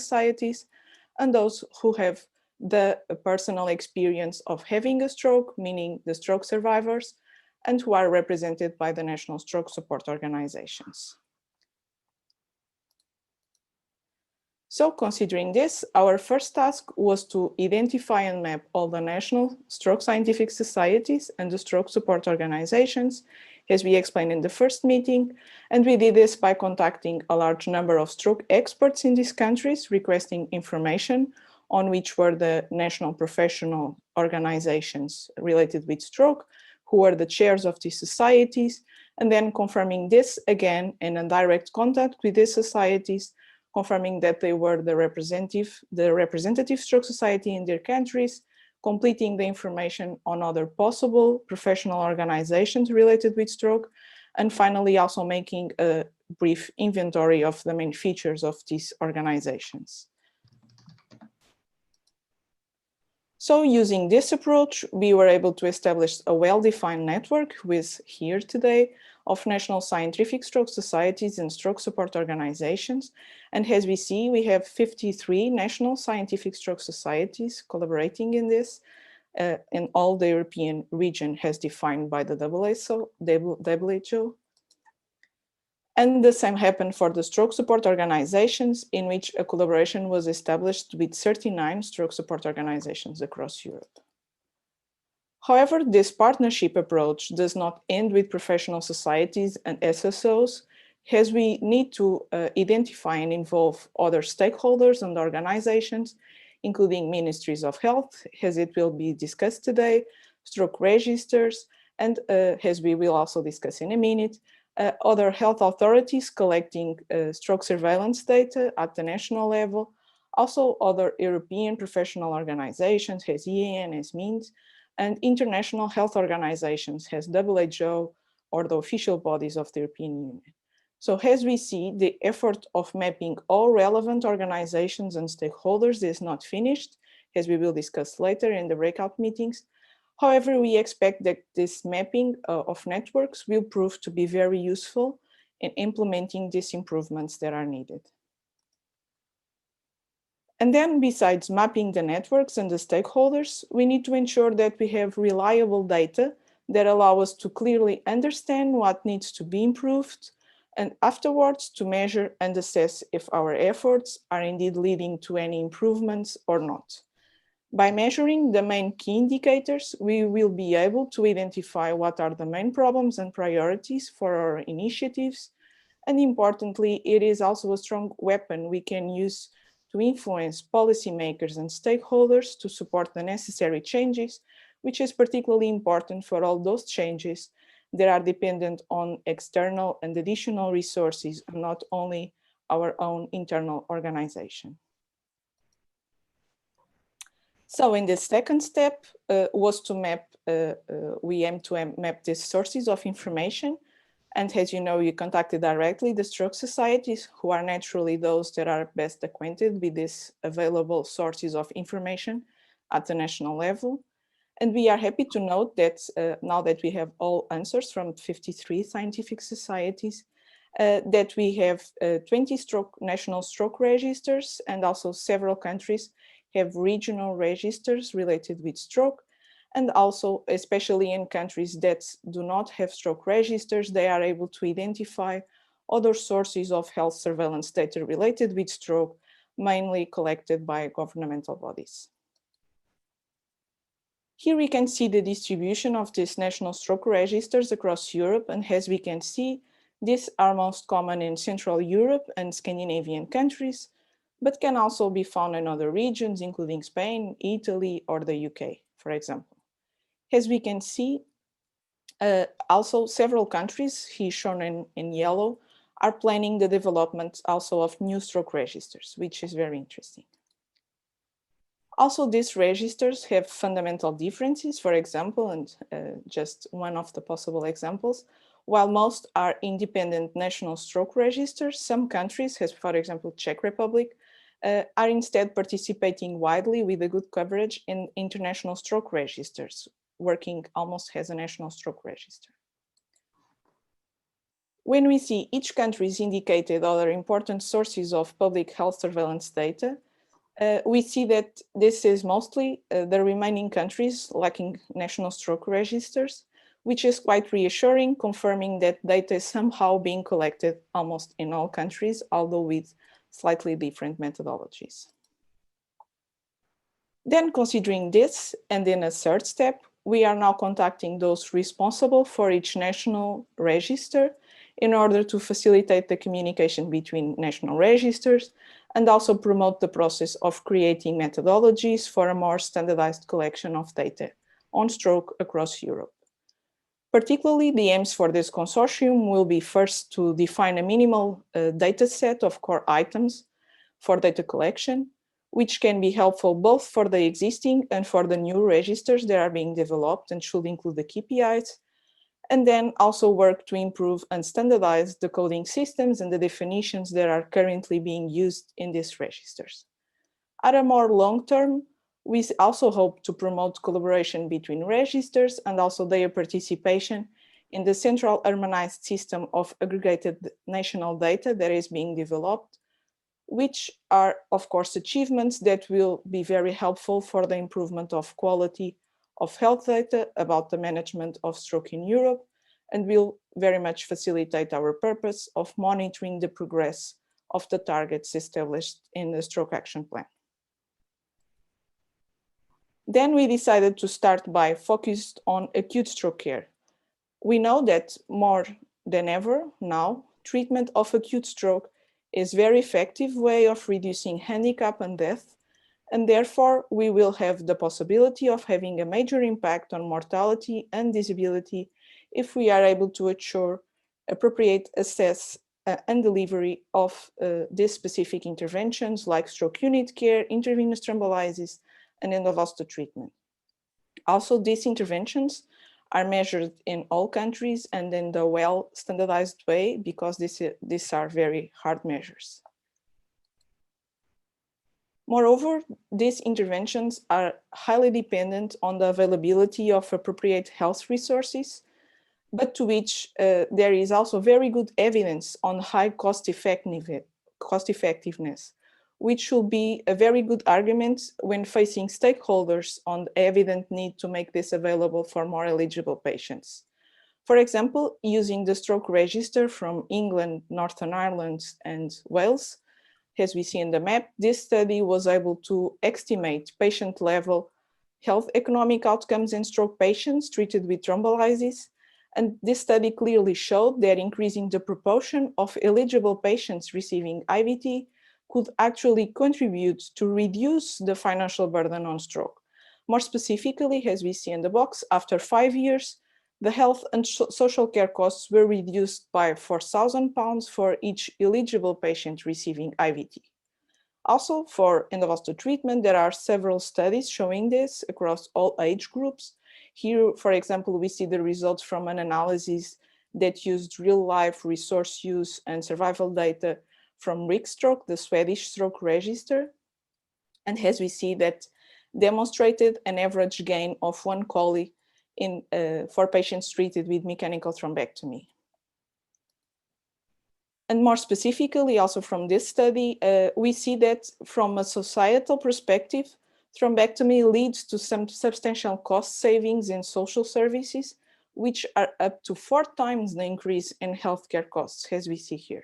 societies, and those who have the personal experience of having a stroke, meaning the stroke survivors, and who are represented by the national stroke support organizations. So considering this, our first task was to identify and map all the national stroke scientific societies and the stroke support organizations, as we explained in the first meeting. And we did this by contacting a large number of stroke experts in these countries, requesting information on which were the national professional organizations related with stroke, who were the chairs of these societies, and then confirming this again in a direct contact with these societies, confirming that they were the representative stroke society in their countries, completing the information on other possible professional organizations related with stroke, and finally also making a brief inventory of the main features of these organizations. So using this approach, we were able to establish a well-defined network with here today of national scientific stroke societies and stroke support organizations. And as we see, we have 53 national scientific stroke societies collaborating in this, in all the European region as defined by the WHO. And the same happened for the stroke support organizations, in which a collaboration was established with 39 stroke support organizations across Europe. However, this partnership approach does not end with professional societies and SSOs, as we need to identify and involve other stakeholders and organizations, including ministries of health, as it will be discussed today, stroke registers, and as we will also discuss in a minute, other health authorities collecting stroke surveillance data at the national level, also other European professional organizations, as EAN, as MINT, and international health organizations, as WHO, or the official bodies of the European Union. So as we see, the effort of mapping all relevant organizations and stakeholders is not finished, as we will discuss later in the breakout meetings. However, we expect that this mapping of networks will prove to be very useful in implementing these improvements that are needed. And then besides mapping the networks and the stakeholders, we need to ensure that we have reliable data that allow us to clearly understand what needs to be improved, and afterwards to measure and assess if our efforts are indeed leading to any improvements or not. By measuring the main key indicators, we will be able to identify what are the main problems and priorities for our initiatives. And importantly, it is also a strong weapon we can use to influence policymakers and stakeholders to support the necessary changes, which is particularly important for all those changes that are dependent on external and additional resources, and not only our own internal organization. So in the second step was to map, we aim to map the sources of information. And as you know, you contacted directly the stroke societies, who are naturally those that are best acquainted with these available sources of information at the national level. And we are happy to note that now that we have all answers from 53 scientific societies, that we have 20 national stroke registers, and also several countries have regional registers related with stroke. And also, especially in countries that do not have stroke registers, they are able to identify other sources of health surveillance data related with stroke, mainly collected by governmental bodies. Here we can see the distribution of these national stroke registers across Europe, and as we can see, these are most common in Central Europe and Scandinavian countries, but can also be found in other regions, including Spain, Italy, or the UK, for example. As we can see, also several countries, here shown in yellow, are planning the development also of new stroke registers, which is very interesting. Also, these registers have fundamental differences, for example, and just one of the possible examples, while most are independent national stroke registers, some countries, as for example, Czech Republic, are instead participating widely with a good coverage in international stroke registers, working almost as a national stroke register. When we see each country's indicated other important sources of public health surveillance data, we see that this is mostly the remaining countries lacking national stroke registers, which is quite reassuring, confirming that data is somehow being collected almost in all countries, although with slightly different methodologies. Then, considering this, and in a third step, we are now contacting those responsible for each national register in order to facilitate the communication between national registers and also promote the process of creating methodologies for a more standardized collection of data on stroke across Europe. Particularly, the aims for this consortium will be first to define a minimal data set of core items for data collection, which can be helpful both for the existing and for the new registers that are being developed and should include the KPIs, and then also work to improve and standardize the coding systems and the definitions that are currently being used in these registers. At a more long term, we also hope to promote collaboration between registers and also their participation in the central harmonized system of aggregated national data that is being developed, which are, of course, achievements that will be very helpful for the improvement of quality of health data about the management of stroke in Europe, and will very much facilitate our purpose of monitoring the progress of the targets established in the Stroke Action Plan. Then we decided to start by focused on acute stroke care. We know that more than ever now, treatment of acute stroke is a very effective way of reducing handicap and death, and therefore we will have the possibility of having a major impact on mortality and disability if we are able to ensure appropriate access and delivery of these specific interventions like stroke unit care, intravenous thrombolysis, and endovascular treatment. Also, these interventions are measured in all countries and in the well standardized way because these are very hard measures. Moreover, these interventions are highly dependent on the availability of appropriate health resources, but to which there is also very good evidence on high cost effectiveness, which should be a very good argument when facing stakeholders on the evident need to make this available for more eligible patients. For example, using the stroke register from England, Northern Ireland, and Wales, as we see in the map, this study was able to estimate patient-level health economic outcomes in stroke patients treated with thrombolysis. And this study clearly showed that increasing the proportion of eligible patients receiving IVT could actually contribute to reduce the financial burden on stroke. More specifically, as we see in the box, after 5 years, the health and social care costs were reduced by £4,000 for each eligible patient receiving IVT. Also, for endovascular treatment, there are several studies showing this across all age groups. Here, for example, we see the results from an analysis that used real-life resource use and survival data from Rikstroke, the Swedish stroke register. And as we see that demonstrated an average gain of 1 Colli for patients treated with mechanical thrombectomy. And more specifically, also from this study, we see that from a societal perspective, thrombectomy leads to some substantial cost savings in social services, which are up to 4 times the increase in healthcare costs, as we see here.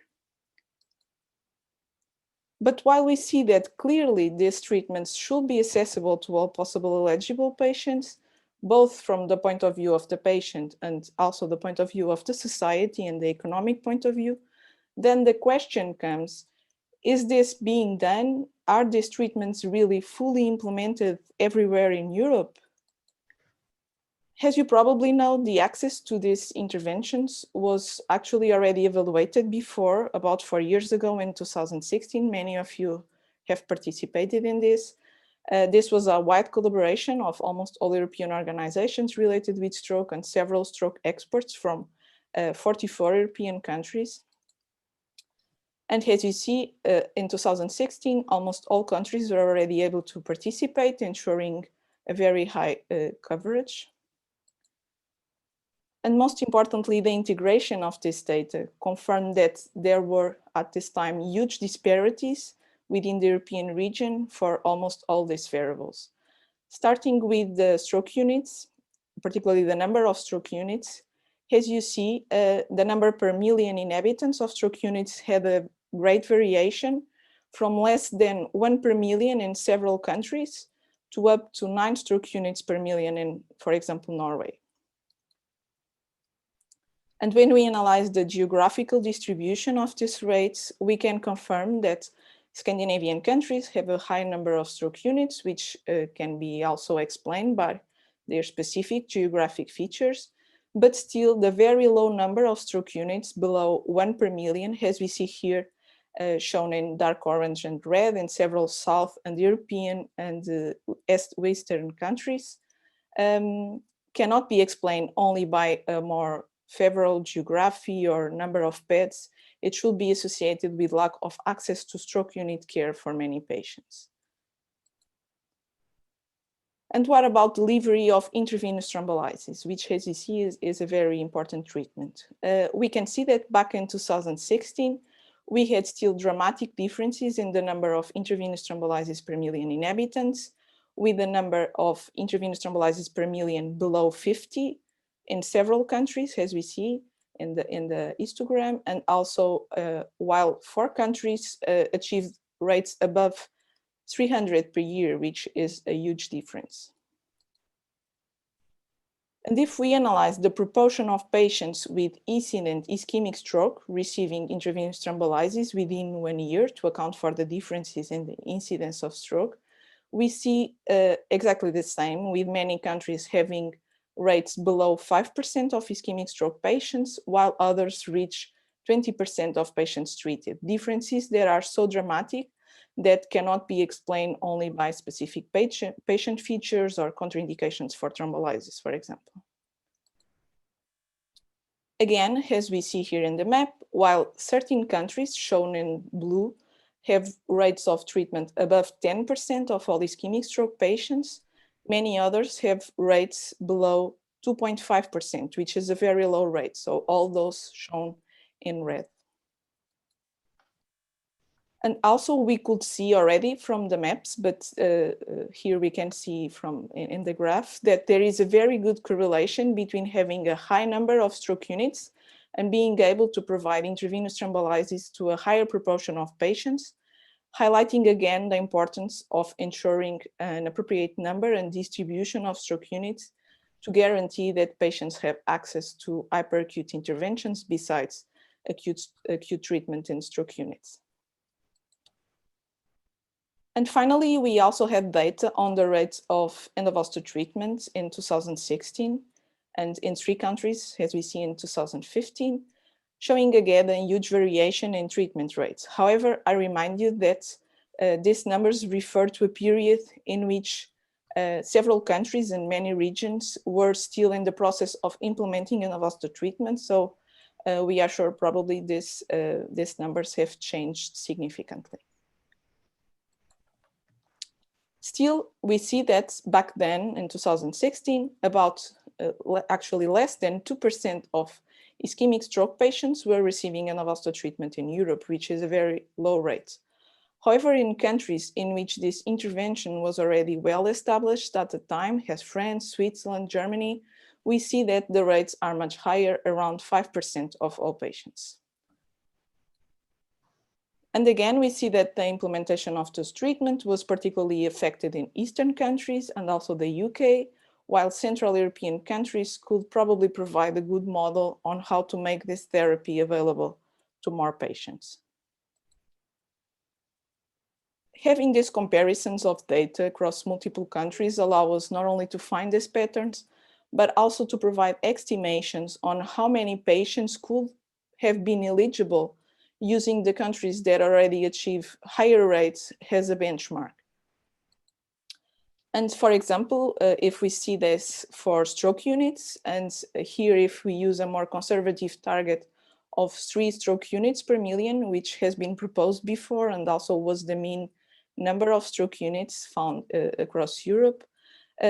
But while we see that clearly these treatments should be accessible to all possible eligible patients, both from the point of view of the patient and also the point of view of the society and the economic point of view, then the question comes, is this being done? Are these treatments really fully implemented everywhere in Europe? As you probably know, the access to these interventions was actually already evaluated before, about 4 years ago in 2016. Many of you have participated in this. This was a wide collaboration of almost all European organizations related with stroke and several stroke experts from 44 European countries. And as you see, in 2016, almost all countries were already able to participate, ensuring a very high coverage. And most importantly, the integration of this data confirmed that there were at this time huge disparities within the European region for almost all these variables. Starting with the stroke units, particularly the number of stroke units, as you see, the number per million inhabitants of stroke units had a great variation from less than 1 per million in several countries to up to 9 stroke units per million in, for example, Norway. And when we analyze the geographical distribution of these rates, we can confirm that Scandinavian countries have a high number of stroke units, which can be also explained by their specific geographic features, but still the very low number of stroke units below 1 per million, as we see here, shown in dark orange and red in several South and European and Western countries, cannot be explained only by a more favorable geography or number of beds. It should be associated with lack of access to stroke unit care for many patients. And what about delivery of intravenous thrombolysis, which, as you see, is a very important treatment. We can see that back in 2016, we had still dramatic differences in the number of intravenous thrombolysis per million inhabitants, with the number of intravenous thrombolysis per million below 50 in several countries, as we see in the histogram, and also while 4 countries achieved rates above 300 per year, which is a huge difference. And if we analyze the proportion of patients with incident ischemic stroke receiving intravenous thrombolysis within 1 year to account for the differences in the incidence of stroke, we see exactly the same, with many countries having rates below 5% of ischemic stroke patients, while others reach 20% of patients treated. Differences that are so dramatic that cannot be explained only by specific patient features or contraindications for thrombolysis, for example. Again, as we see here in the map, while certain countries, shown in blue, have rates of treatment above 10% of all ischemic stroke patients, many others have rates below 2.5%, which is a very low rate. So all those shown in red. And also we could see already from the maps, but here we can see from in the graph that there is a very good correlation between having a high number of stroke units and being able to provide intravenous thrombolysis to a higher proportion of patients, highlighting again the importance of ensuring an appropriate number and distribution of stroke units to guarantee that patients have access to hyperacute interventions besides acute treatment in stroke units. And finally, we also had data on the rates of endovascular treatment in 2016 and in 3 countries, as we see in 2015, showing again a huge variation in treatment rates. However, I remind you that these numbers refer to a period in which several countries and many regions were still in the process of implementing endovascular treatment. So we are sure probably these numbers have changed significantly. Still, we see that back then in 2016, about actually less than 2% of ischemic stroke patients were receiving endovascular treatment in Europe, which is a very low rate. However, in countries in which this intervention was already well established at the time, as France, Switzerland, Germany, we see that the rates are much higher, around 5% of all patients. And again, we see that the implementation of this treatment was particularly affected in Eastern countries and also the UK, while Central European countries could probably provide a good model on how to make this therapy available to more patients. Having these comparisons of data across multiple countries allow us not only to find these patterns, but also to provide estimations on how many patients could have been eligible using the countries that already achieve higher rates as a benchmark. And for example, if we see this for stroke units, and here if we use a more conservative target of 3 stroke units per million, which has been proposed before and also was the mean number of stroke units found across Europe,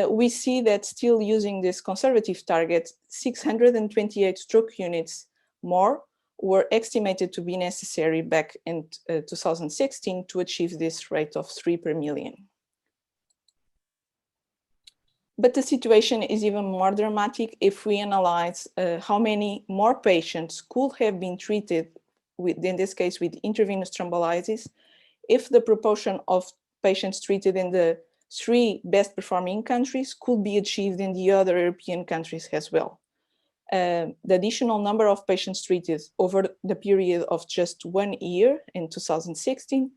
we see that still using this conservative target, 628 stroke units more were estimated to be necessary back in 2016 to achieve this rate of 3 per million. But the situation is even more dramatic if we analyze how many more patients could have been treated with, in this case, with intravenous thrombolysis, if the proportion of patients treated in the 3 best performing countries could be achieved in the other European countries as well. The additional number of patients treated over the period of just 1 year in 2016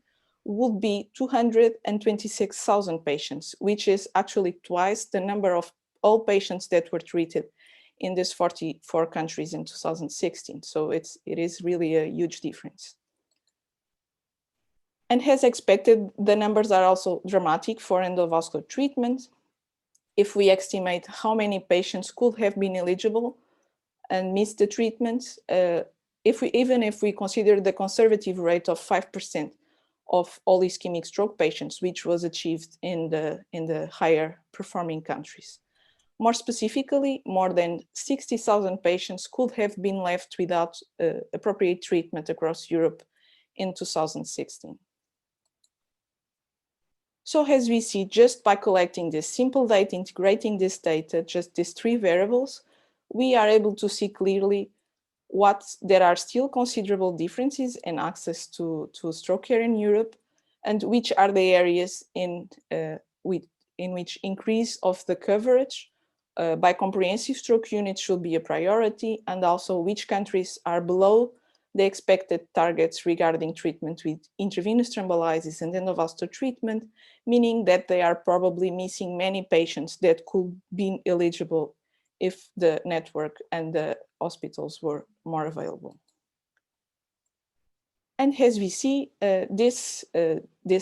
would be 226,000 patients, which is actually twice the number of all patients that were treated in these 44 countries in 2016. So it is really a huge difference. And as expected, the numbers are also dramatic for endovascular treatment. If we estimate how many patients could have been eligible and missed the treatment, even if we consider the conservative rate of 5% of all ischemic stroke patients, which was achieved in the higher performing countries. More specifically, more than 60,000 patients could have been left without appropriate treatment across Europe in 2016. So as we see, just by collecting this simple data, integrating this data, just these 3 variables, we are able to see clearly there are still considerable differences in access to stroke care in Europe, and which are the areas in which increase of the coverage by comprehensive stroke units should be a priority, and also which countries are below the expected targets regarding treatment with intravenous thrombolysis and endovascular treatment, meaning that they are probably missing many patients that could be eligible if the network and the hospitals were more available. And as we see, these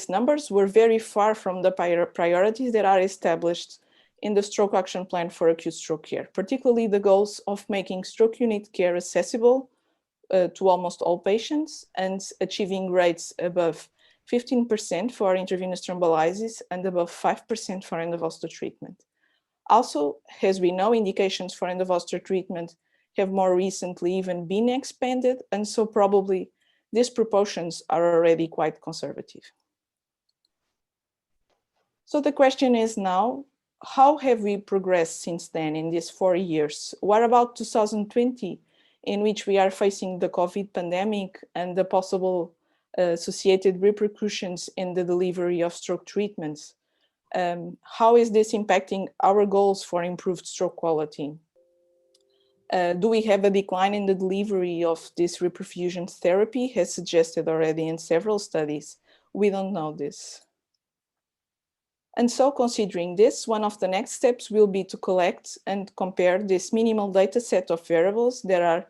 numbers were very far from the priorities that are established in the Stroke Action Plan for Acute Stroke Care, particularly the goals of making stroke unit care accessible to almost all patients and achieving rates above 15% for intravenous thrombolysis and above 5% for endovascular treatment. Also, as we know, indications for endovascular treatment have more recently even been expanded, and so probably these proportions are already quite conservative. So the question is now, how have we progressed since then in these 4 years? What about 2020, in which we are facing the COVID pandemic and the possible associated repercussions in the delivery of stroke treatments? How is this impacting our goals for improved stroke quality? Do we have a decline in the delivery of this reperfusion therapy, as suggested already in several studies? We don't know this. And so considering this, one of the next steps will be to collect and compare this minimal data set of variables that are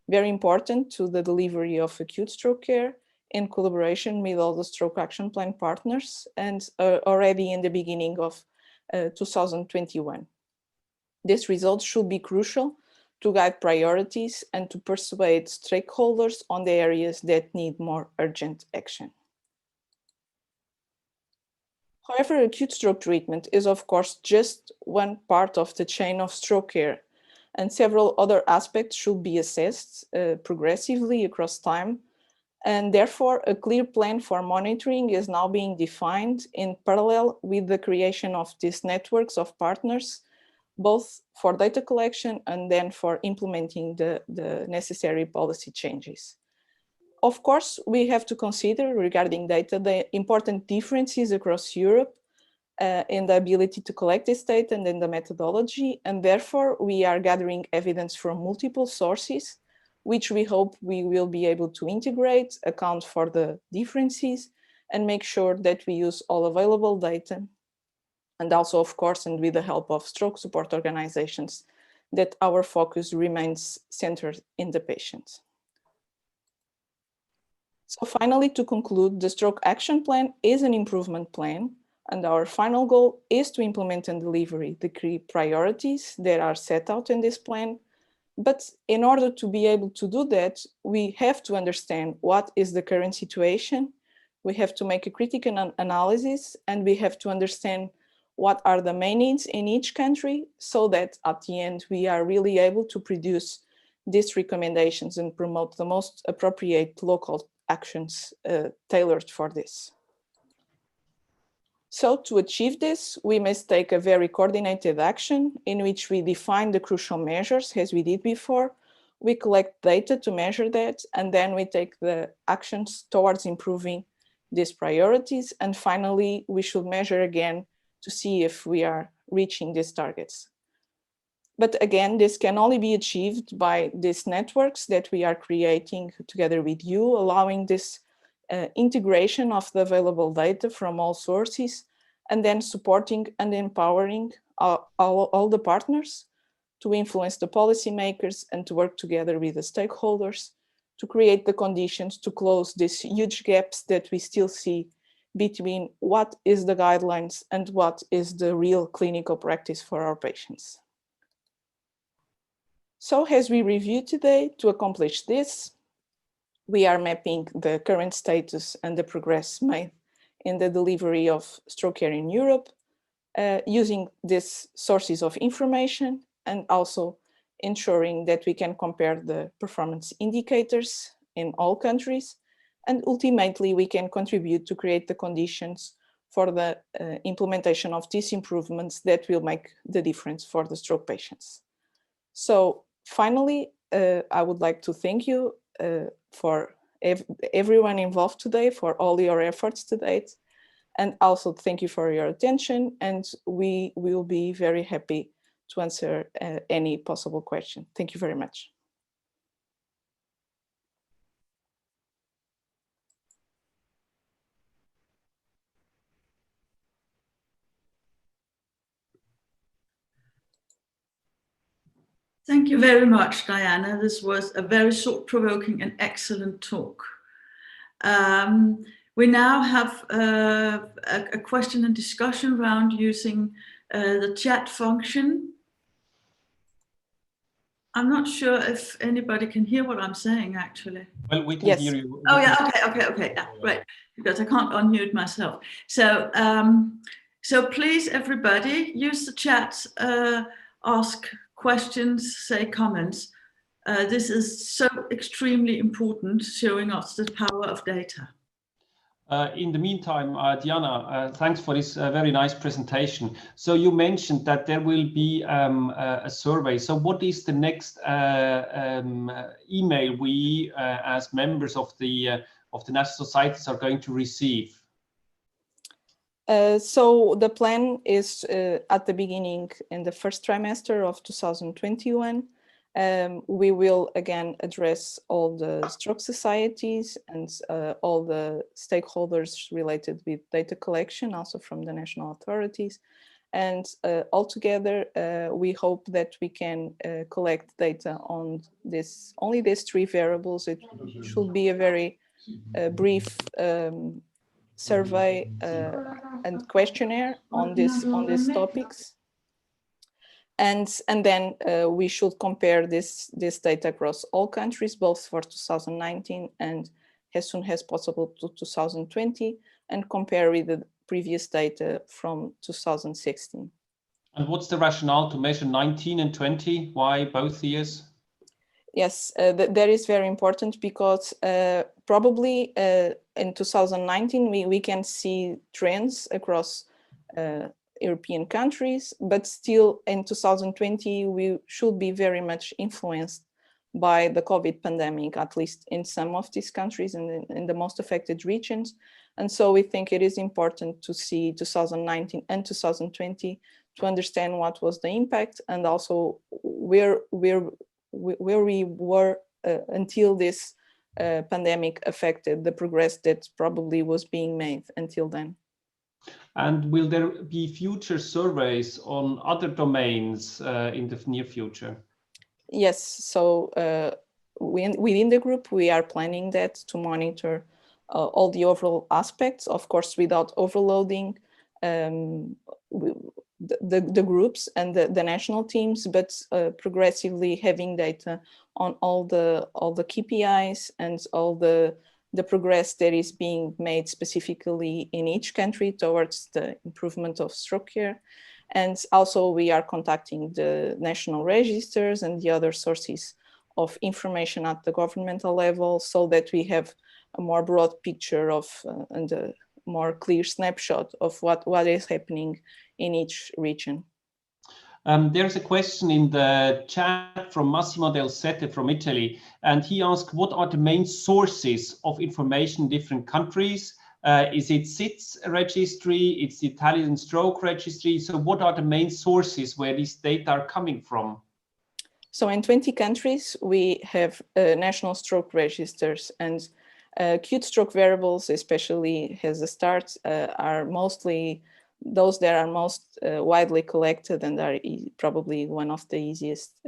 very important to the delivery of acute stroke care in collaboration with all the Stroke Action Plan partners, and already in the beginning of 2021. These results should be crucial to guide priorities and to persuade stakeholders on the areas that need more urgent action. However, acute stroke treatment is, of course, just one part of the chain of stroke care, and several other aspects should be assessed progressively across time. And therefore, a clear plan for monitoring is now being defined in parallel with the creation of these networks of partners, both for data collection and then for implementing the necessary policy changes. Of course, we have to consider, regarding data, the important differences across Europe in the ability to collect this data and in the methodology, and therefore we are gathering evidence from multiple sources, which we hope we will be able to integrate, account for the differences, and make sure that we use all available data. And also, of course, and with the help of stroke support organizations, that our focus remains centered in the patient. So finally, to conclude, the Stroke Action Plan is an improvement plan, and our final goal is to implement and deliver the key priorities that are set out in this plan. But in order to be able to do that, we have to understand what is the current situation. We have to make a critical analysis, and we have to understand what are the main needs in each country, so that at the end we are really able to produce these recommendations and promote the most appropriate local actions tailored for this. So to achieve this, we must take a very coordinated action in which we define the crucial measures as we did before. We collect data to measure that, and then we take the actions towards improving these priorities. And finally, we should measure again to see if we are reaching these targets. But again, this can only be achieved by these networks that we are creating together with you, allowing this integration of the available data from all sources, and then supporting and empowering all the partners to influence the policymakers and to work together with the stakeholders to create the conditions to close these huge gaps that we still see between what is the guidelines and what is the real clinical practice for our patients. So as we review today, to accomplish this, we are mapping the current status and the progress made in the delivery of stroke care in Europe, using these sources of information and also ensuring that we can compare the performance indicators in all countries. And ultimately, we can contribute to create the conditions for the implementation of these improvements that will make the difference for the stroke patients. So finally, I would like to thank you for everyone involved today, for all your efforts to date, and also thank you for your attention, and we will be very happy to answer any possible question. Thank you very much. Thank you very much, Diana. This was a very thought-provoking and excellent talk. We now have a question and discussion round using the chat function. I'm not sure if anybody can hear what I'm saying, actually. Well, we can hear you. Oh, yeah, okay, yeah, right, because I can't unmute myself. So, so please, everybody, use the chat, ask questions, say comments. This is so extremely important, showing us the power of data. In the meantime, Diana, thanks for this very nice presentation. So you mentioned that there will be a survey. So what is the next email we, as members of the national societies, are going to receive? So the plan is at the beginning in the first trimester of 2021. We will again address all the stroke societies and all the stakeholders related with data collection, also from the national authorities. And altogether, we hope that we can collect data on only these 3 variables. It should be a very brief survey and questionnaire on these topics. And then we should compare this data across all countries, both for 2019 and as soon as possible to 2020, and compare with the previous data from 2016. And what's the rationale to measure 19 and 20? Why both years? Yes, that is very important because probably in 2019 we can see trends across European countries, but still in 2020 we should be very much influenced by the COVID pandemic, at least in some of these countries and in the most affected regions. And so we think it is important to see 2019 and 2020 to understand what was the impact and also where we were until this pandemic affected the progress that probably was being made until then. And will there be future surveys on other domains in the near future? Yes, so within the group, we are planning that to monitor all the overall aspects, of course, without overloading the groups and the national teams, but progressively having data on all the KPIs and all the the progress that is being made specifically in each country towards the improvement of stroke care. And also we are contacting the national registers and the other sources of information at the governmental level so that we have a more broad picture of and a more clear snapshot of what is happening in each region. There's a question in the chat from Massimo Del Sette from Italy, and he asked, what are the main sources of information in different countries? Is it SITS registry? It's the Italian stroke registry. So what are the main sources where these data are coming from? So in 20 countries, we have national stroke registers, and acute stroke variables, especially as a start, are mostly those that are most widely collected and are probably one of the easiest,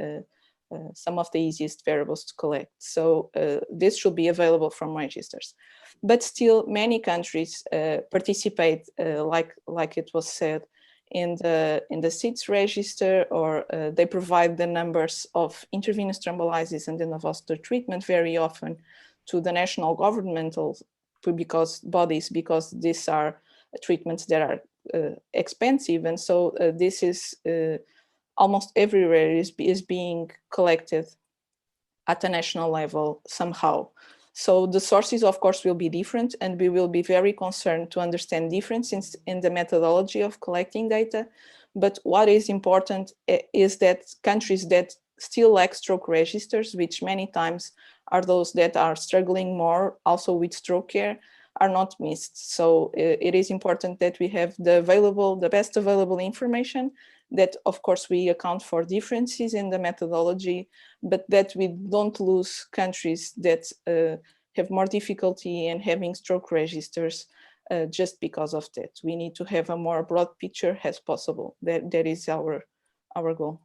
some of the easiest variables to collect. So this should be available from registers. But still, many countries participate, like it was said, in the SITS register, or they provide the numbers of intravenous thrombolysis and endovascular treatment very often to the national governmental bodies, because these are treatments that are expensive, and so this is almost everywhere is being collected at a national level somehow. So the sources, of course, will be different, and we will be very concerned to understand differences in the methodology of collecting data. But what is important is that countries that still lack stroke registers, which many times are those that are struggling more also with stroke care, are not missed. So it is important that we have the best available information, that of course we account for differences in the methodology, but that we don't lose countries that have more difficulty in having stroke registers just because of that. We need to have a more broad picture as possible. That is our goal.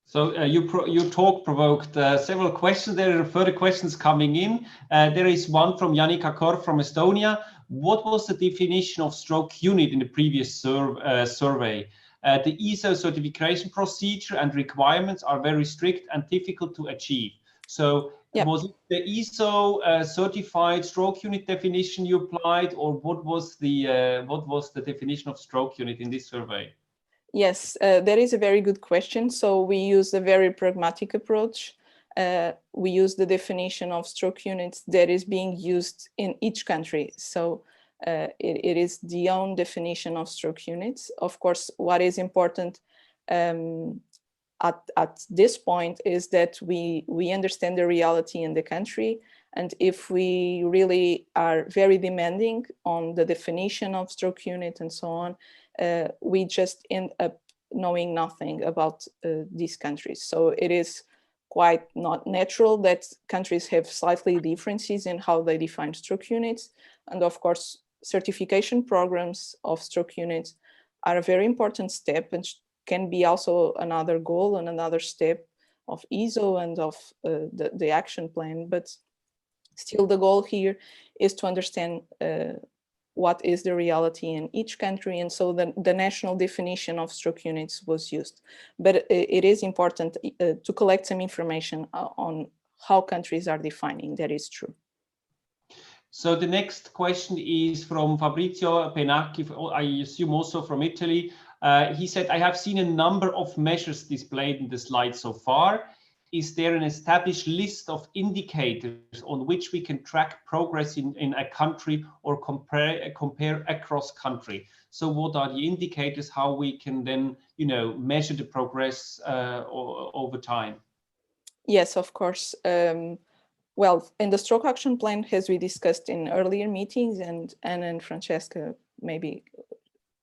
So your talk provoked several questions. There are further questions coming in. There is one from Yannick Akor from Estonia. What was the definition of stroke unit in the previous survey? The ESO certification procedure and requirements are very strict and difficult to achieve. So yep. Was it the ESO certified stroke unit definition you applied, or what was the definition of stroke unit in this survey? Yes, that is a very good question. So we use a very pragmatic approach. We use the definition of stroke units that is being used in each country. So it is the own definition of stroke units. Of course, what is important at this point is that we understand the reality in the country. And if we really are very demanding on the definition of stroke unit and so on, we just end up knowing nothing about these countries. So it is quite not natural that countries have slightly differences in how they define stroke units. And of course, certification programs of stroke units are a very important step, and can be also another goal and another step of ESO and of the action plan. But still, the goal here is to understand what is the reality in each country, and so the national definition of stroke units was used. But it is important to collect some information on how countries are defining. That is true. So the next question is from Fabrizio Penacchi, I assume also from Italy. He said, I have seen a number of measures displayed in the slide so far. Is there an established list of indicators on which we can track progress in a country or compare across country? So what are the indicators, how we can then, measure the progress over time? Yes, of course. Well, in the stroke action plan, as we discussed in earlier meetings, and Anna and Francesca maybe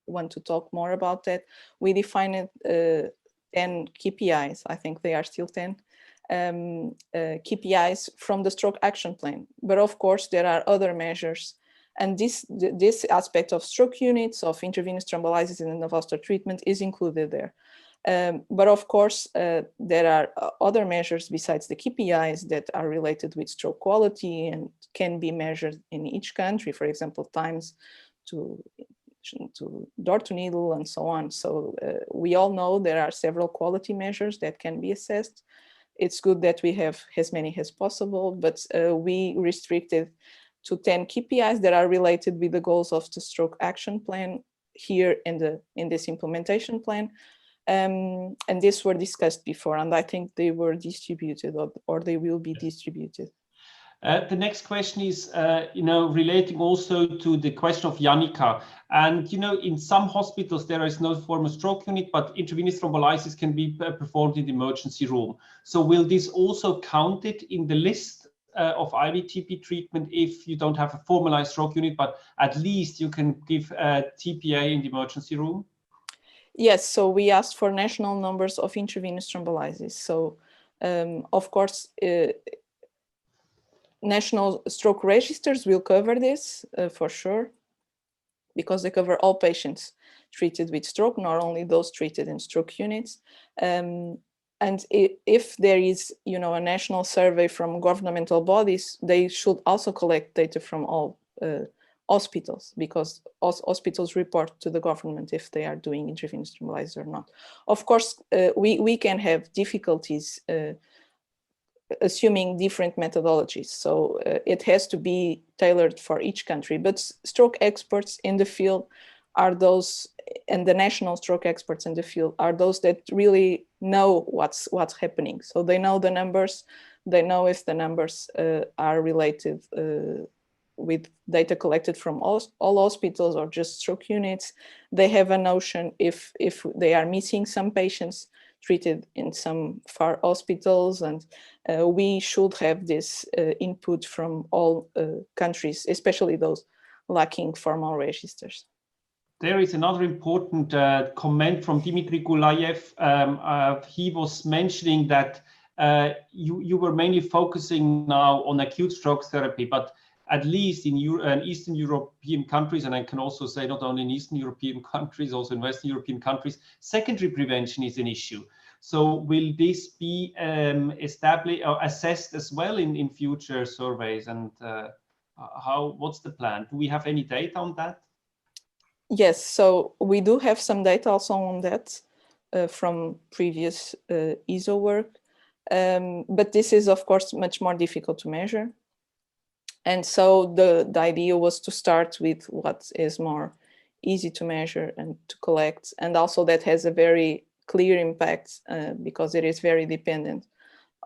want to talk more about that, we defined 10 KPIs. I think they are still 10. KPIs from the stroke action plan. But of course, there are other measures. And this aspect of stroke units, of intravenous thrombolysis and endovascular treatment is included there. But of course, there are other measures besides the KPIs that are related with stroke quality and can be measured in each country, for example, times to door to needle and so on. So we all know there are several quality measures that can be assessed. It's good that we have as many as possible, but we restricted to 10 KPIs that are related with the goals of the stroke action plan here in this implementation plan. And these were discussed before, and I think they were distributed or they will be distributed. The next question is, relating also to the question of Janika. And, in some hospitals, there is no formal stroke unit, but intravenous thrombolysis can be performed in the emergency room. So will this also count it in the list of IVTP treatment if you don't have a formalized stroke unit, but at least you can give TPA in the emergency room? Yes, so we asked for national numbers of intravenous thrombolysis. So, of course, national stroke registers will cover this for sure, because they cover all patients treated with stroke, not only those treated in stroke units. And if there is, a national survey from governmental bodies, they should also collect data from all hospitals, because hospitals report to the government if they are doing intravenous thrombolysis or not. Of course, we can have difficulties assuming different methodologies. So it has to be tailored for each country, but stroke experts in the field are those, and the national stroke experts in the field are those that really know what's happening. So they know the numbers, they know if the numbers are related with data collected from all hospitals or just stroke units. They have a notion if they are missing some patients treated in some far hospitals, and we should have this input from all countries, especially those lacking formal registers. There is another important comment from Dmitry Gulayev. He was mentioning that you were mainly focusing now on acute stroke therapy, but at least in Eastern European countries, and I can also say not only in Eastern European countries, also in Western European countries, secondary prevention is an issue. So will this be established or assessed as well in future surveys? And what's the plan? Do we have any data on that? Yes, so we do have some data also on that from previous ESO work, but this is of course much more difficult to measure. And so the idea was to start with what is more easy to measure and to collect, and also that has a very clear impact because it is very dependent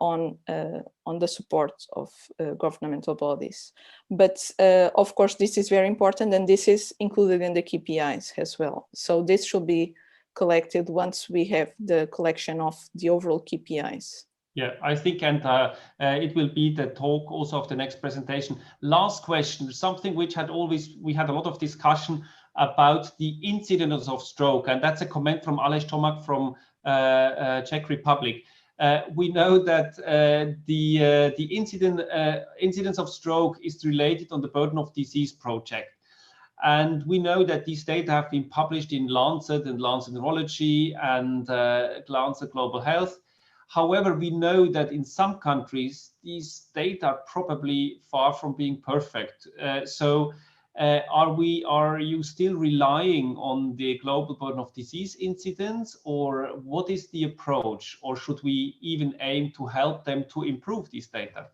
on the support of governmental bodies. But of course, this is very important, and this is included in the KPIs as well. So this should be collected once we have the collection of the overall KPIs. Yeah, I think, and it will be the talk also of the next presentation. Last question, something which we had a lot of discussion about the incidence of stroke, and that's a comment from Aleš Tomak from Czech Republic. We know that the incidence of stroke is related on the burden of disease project. And we know that these data have been published in Lancet and Lancet Neurology and Lancet Global Health. However, we know that in some countries, these data are probably far from being perfect. Are you still relying on the global burden of disease incidence, or what is the approach, or should we even aim to help them to improve these data?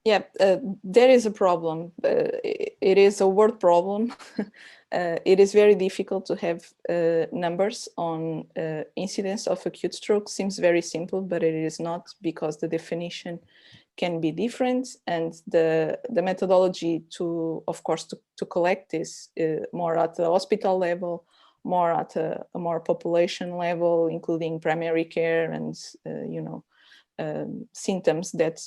Yeah, there is a problem. It is a word problem. It is very difficult to have numbers on incidence of acute stroke. Seems very simple, but it is not, because the definition can be different, and the methodology to collect this more at the hospital level, more at a more population level, including primary care and symptoms that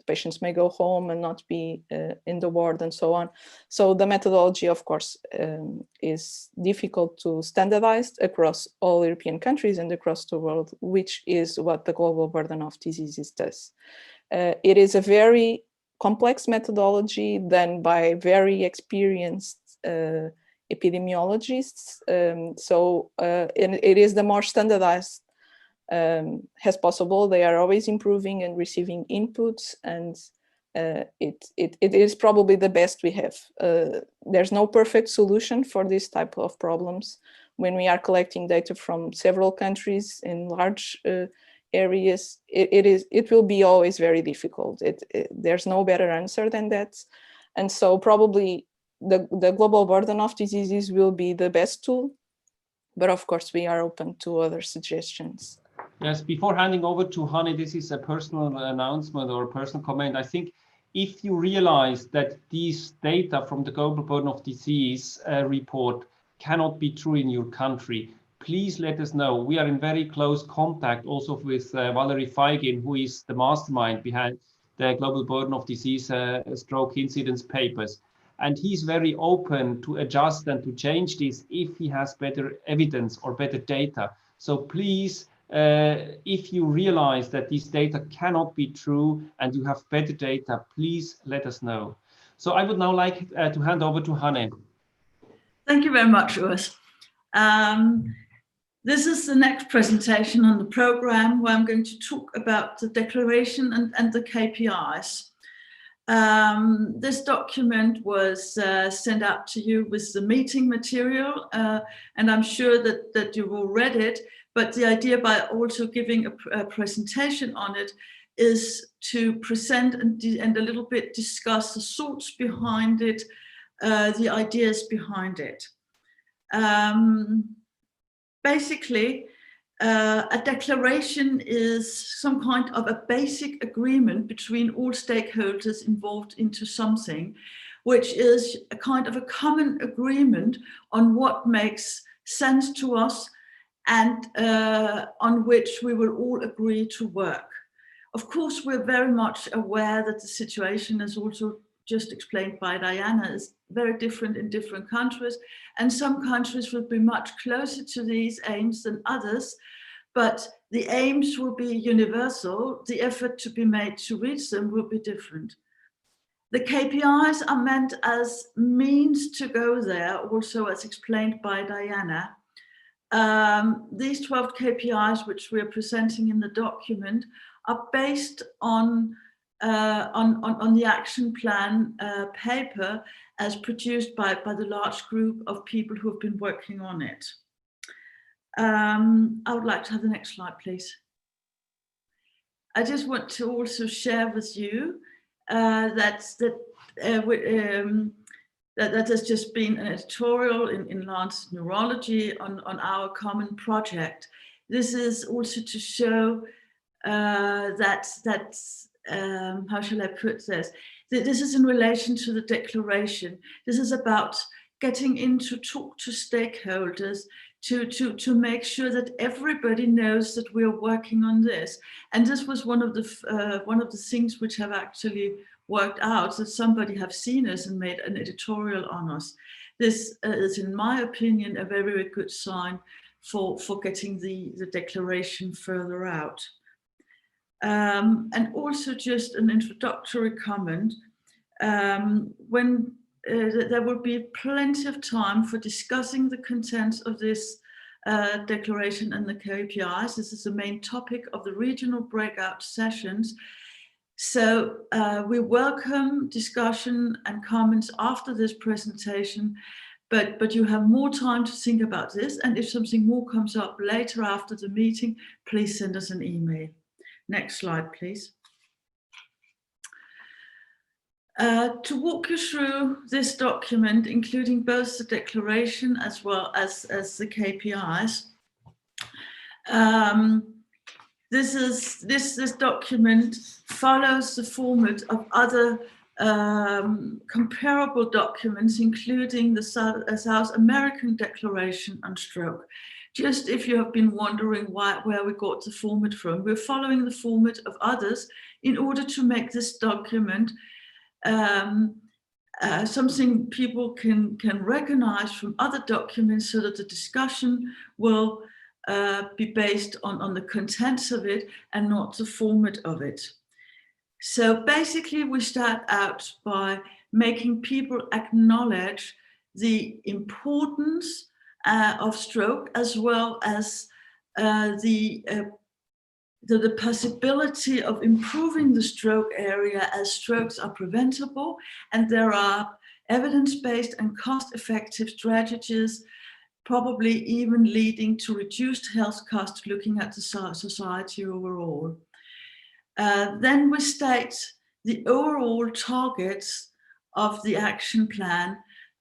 patients may go home and not be in the ward and so on. So the methodology, of course, is difficult to standardize across all European countries and across the world, which is what the global burden of diseases does. It is a very complex methodology done by very experienced epidemiologists. And it is the more standardized as possible. They are always improving and receiving inputs, and it is probably the best we have. There's no perfect solution for this type of problems. When we are collecting data from several countries in large areas, it will be always very difficult. There's no better answer than that. And so probably the global burden of diseases will be the best tool, but of course we are open to other suggestions. Yes, before handing over to Hanne, this is a personal announcement or a personal comment. I think if you realize that these data from the Global Burden of Disease report cannot be true in your country, please let us know. We are in very close contact also with Valerie Feigin, who is the mastermind behind the Global Burden of Disease stroke incidence papers. And he's very open to adjust and to change this if he has better evidence or better data. So please, if you realize that these data cannot be true and you have better data, please let us know. So I would now like to hand over to Hanne. Thank you very much, Urs. This is the next presentation on the program where I'm going to talk about the declaration and the KPIs. This document was sent out to you with the meeting material, and I'm sure that you've all read it. But the idea by also giving a presentation on it is to present and a little bit discuss the thoughts behind it, the ideas behind it. Basically, a declaration is some kind of a basic agreement between all stakeholders involved into something, which is a kind of a common agreement on what makes sense to us and on which we will all agree to work. Of course, we're very much aware that the situation, as also just explained by Diana, is very different in different countries, and some countries will be much closer to these aims than others, but the aims will be universal. The effort to be made to reach them will be different. The KPIs are meant as means to go there, also as explained by Diana. These 12 KPIs, which we are presenting in the document, are based on the action plan paper as produced by the large group of people who have been working on it. I would like to have the next slide, please. I just want to also share with you that there's just been an editorial in Lancet Neurology on our common project. This is also to show that how shall I put this? This is in relation to the declaration. This is about getting in to talk to stakeholders to make sure that everybody knows that we are working on this. And this was one of the things which have actually worked out, that somebody have seen us and made an editorial on us. This is, in my opinion, a very, very good sign for getting the declaration further out. And also just an introductory comment, when there will be plenty of time for discussing the contents of this declaration and the KPIs. This is the main topic of the regional breakout sessions. So we welcome discussion and comments after this presentation, but you have more time to think about this. And if something more comes up later after the meeting, please send us an email. Next slide, please. To walk you through this document, including both the declaration as well as the KPIs, this document follows the format of other comparable documents, including the South American Declaration on Stroke. Just if you have been wondering where we got the format from, we're following the format of others in order to make this document something people can recognize from other documents, so that the discussion will be based on the contents of it and not the format of it. So basically we start out by making people acknowledge the importance of stroke, as well as the possibility of improving the stroke area, as strokes are preventable and there are evidence-based and cost-effective strategies probably even leading to reduced health costs looking at the society overall. Then we state the overall targets of the action plan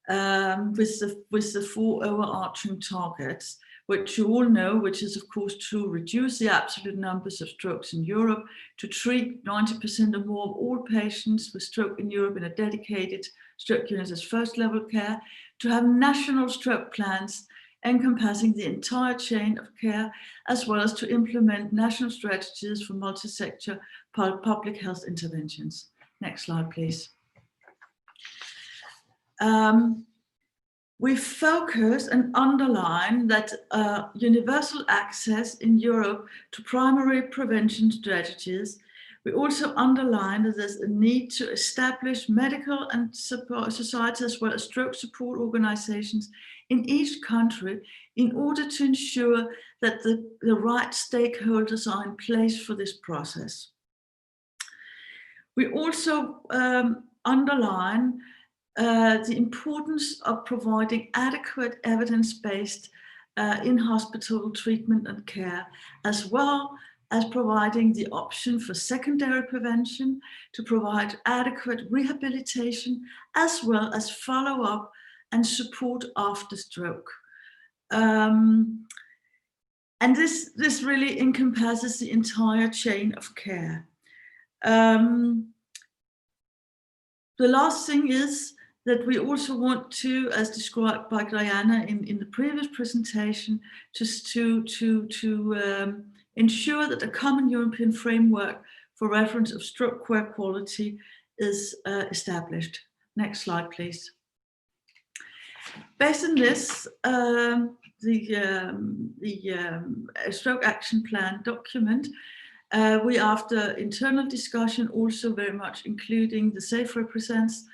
with the 4 overarching targets, which you all know, which is of course to reduce the absolute numbers of strokes in Europe, to treat 90% or more of all patients with stroke in Europe in a dedicated stroke unit as first level care, to have national stroke plans encompassing the entire chain of care, as well as to implement national strategies for multi-sector public health interventions. Next slide, please. We focus and underline that universal access in Europe to primary prevention strategies. We also underline that there's a need to establish medical and support society as well as stroke support organizations in each country in order to ensure that the right stakeholders are in place for this process. We also underline the importance of providing adequate evidence-based in-hospital treatment and care, as well as providing the option for secondary prevention, to provide adequate rehabilitation, as well as follow-up and support after stroke. And this really encompasses the entire chain of care. The last thing is that we also want to, as described by Diana in the previous presentation, just to ensure that a common European framework for reference of stroke care quality is established. Next slide, please. Based on this, the Stroke Action Plan document, we, after internal discussion, also very much including the SAFE represents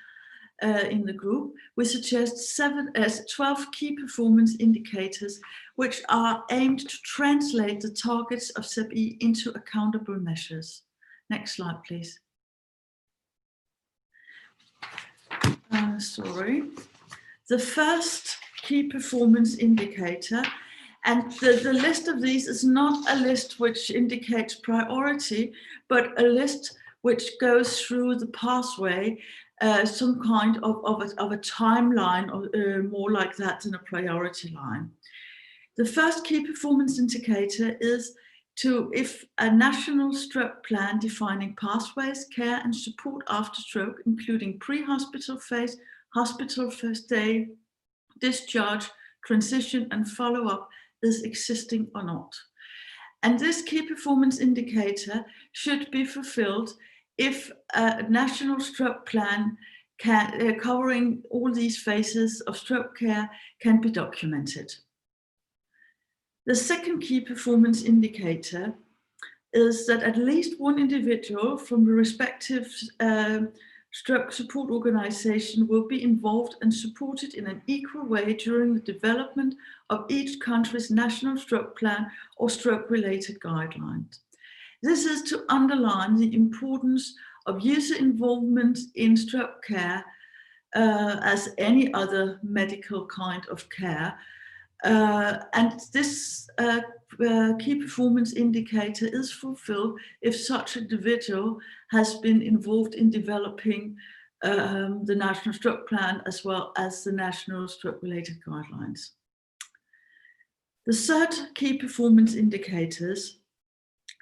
in the group, we suggest 12 key performance indicators which are aimed to translate the targets of SEP-E into accountable measures. Next slide, please. The first key performance indicator, and the list of these is not a list which indicates priority, but a list which goes through the pathway, some kind of a timeline, or more like that than a priority line. The first key performance indicator is if a national stroke plan defining pathways, care and support after stroke, including pre-hospital phase, hospital first day, discharge, transition and follow-up, is existing or not. And this key performance indicator should be fulfilled if a national stroke plan covering all these phases of stroke care can be documented. The second key performance indicator is that at least one individual from the respective stroke support organization will be involved and supported in an equal way during the development of each country's national stroke plan or stroke-related guidelines. This is to underline the importance of user involvement in stroke care as any other medical kind of care. And this key performance indicator is fulfilled if such an individual has been involved in developing the National Stroke Plan as well as the National Stroke-related guidelines. The third key performance indicators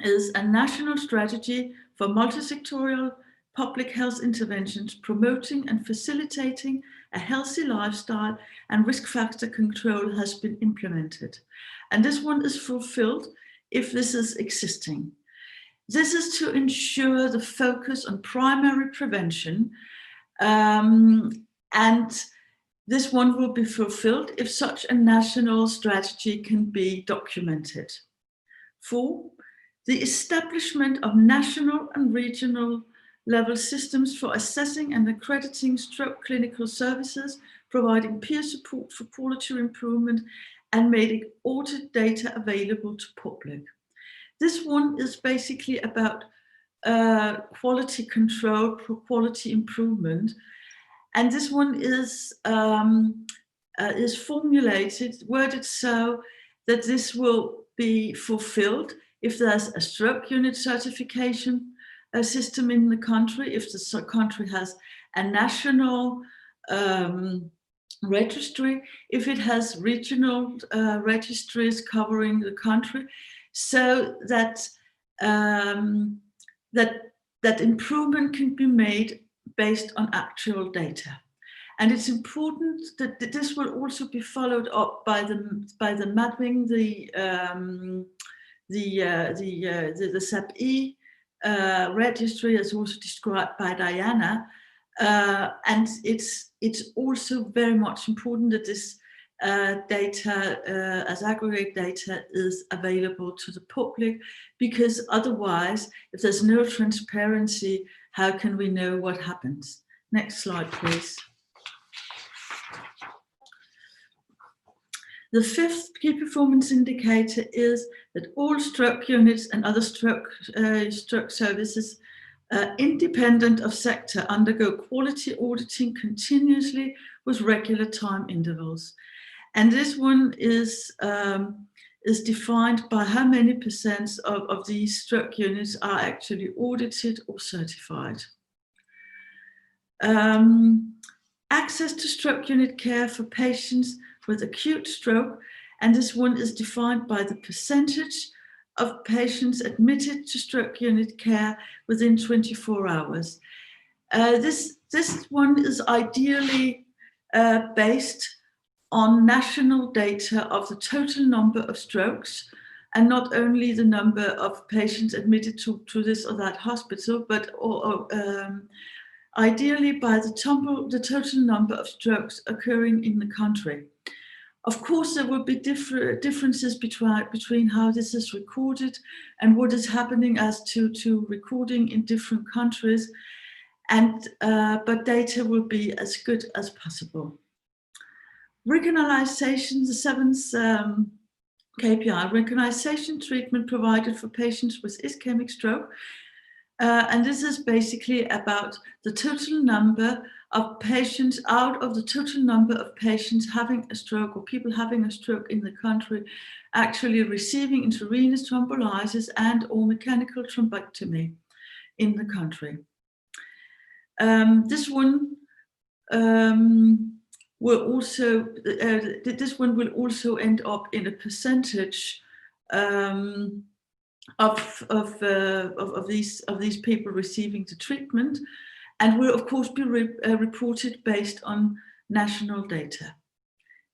is a national strategy for multi-sectorial public health interventions promoting and facilitating a healthy lifestyle and risk factor control has been implemented. And this one is fulfilled if this is existing. This is to ensure the focus on primary prevention, and this one will be fulfilled if such a national strategy can be documented. 4, the establishment of national and regional level systems for assessing and accrediting stroke clinical services, providing peer support for quality improvement and making audit data available to public. This one is basically about quality control, quality improvement. And this one is is formulated, worded so that this will be fulfilled if there's a stroke unit certification system in the country, if the country has a national registry, if it has regional registries covering the country, so that that improvement can be made based on actual data. And it's important that this will also be followed up by the mapping, the SAP-E registry, as also described by Diana. And it's also very much important that this data as aggregate data is available to the public, because otherwise, if there's no transparency, how can we know what happens? Next slide, please. The fifth key performance indicator is that all stroke units and other stroke services, independent of sector, undergo quality auditing continuously with regular time intervals. And this one is defined by how many percent of these stroke units are actually audited or certified. Access to stroke unit care for patients with acute stroke, and this one is defined by the percentage of patients admitted to stroke unit care within 24 hours. This one is ideally based on national data of the total number of strokes, and not only the number of patients admitted to this or that hospital, but ideally by the total number of strokes occurring in the country. Of course, there will be differences between how this is recorded and what is happening as to recording in different countries, and but data will be as good as possible. Regionalization, the seventh KPI, regionalization treatment provided for patients with ischemic stroke. And this is basically about the total number of patients out of the total number of patients having a stroke, or people having a stroke in the country, actually receiving intravenous thrombolysis and or mechanical thrombectomy in the country. This one will also end up in a percentage of these people receiving the treatment, and will of course be reported based on national data.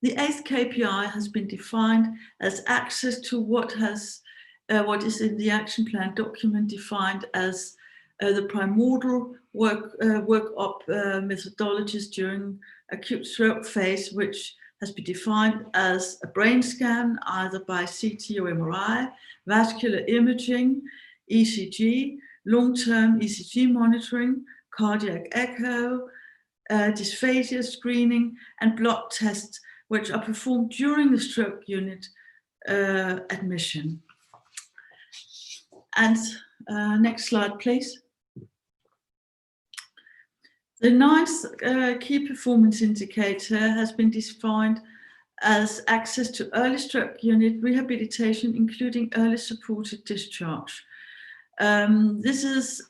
The eighth KPI has been defined as access to what is in the action plan document defined as the primordial workup methodologies during acute stroke phase, which has been defined as a brain scan, either by CT or MRI, vascular imaging, ECG, long-term ECG monitoring, cardiac echo, dysphagia screening, and blood tests, which are performed during the stroke unit admission. And next slide, please. The ninth key performance indicator has been defined as access to early stroke unit rehabilitation, including early supported discharge. This is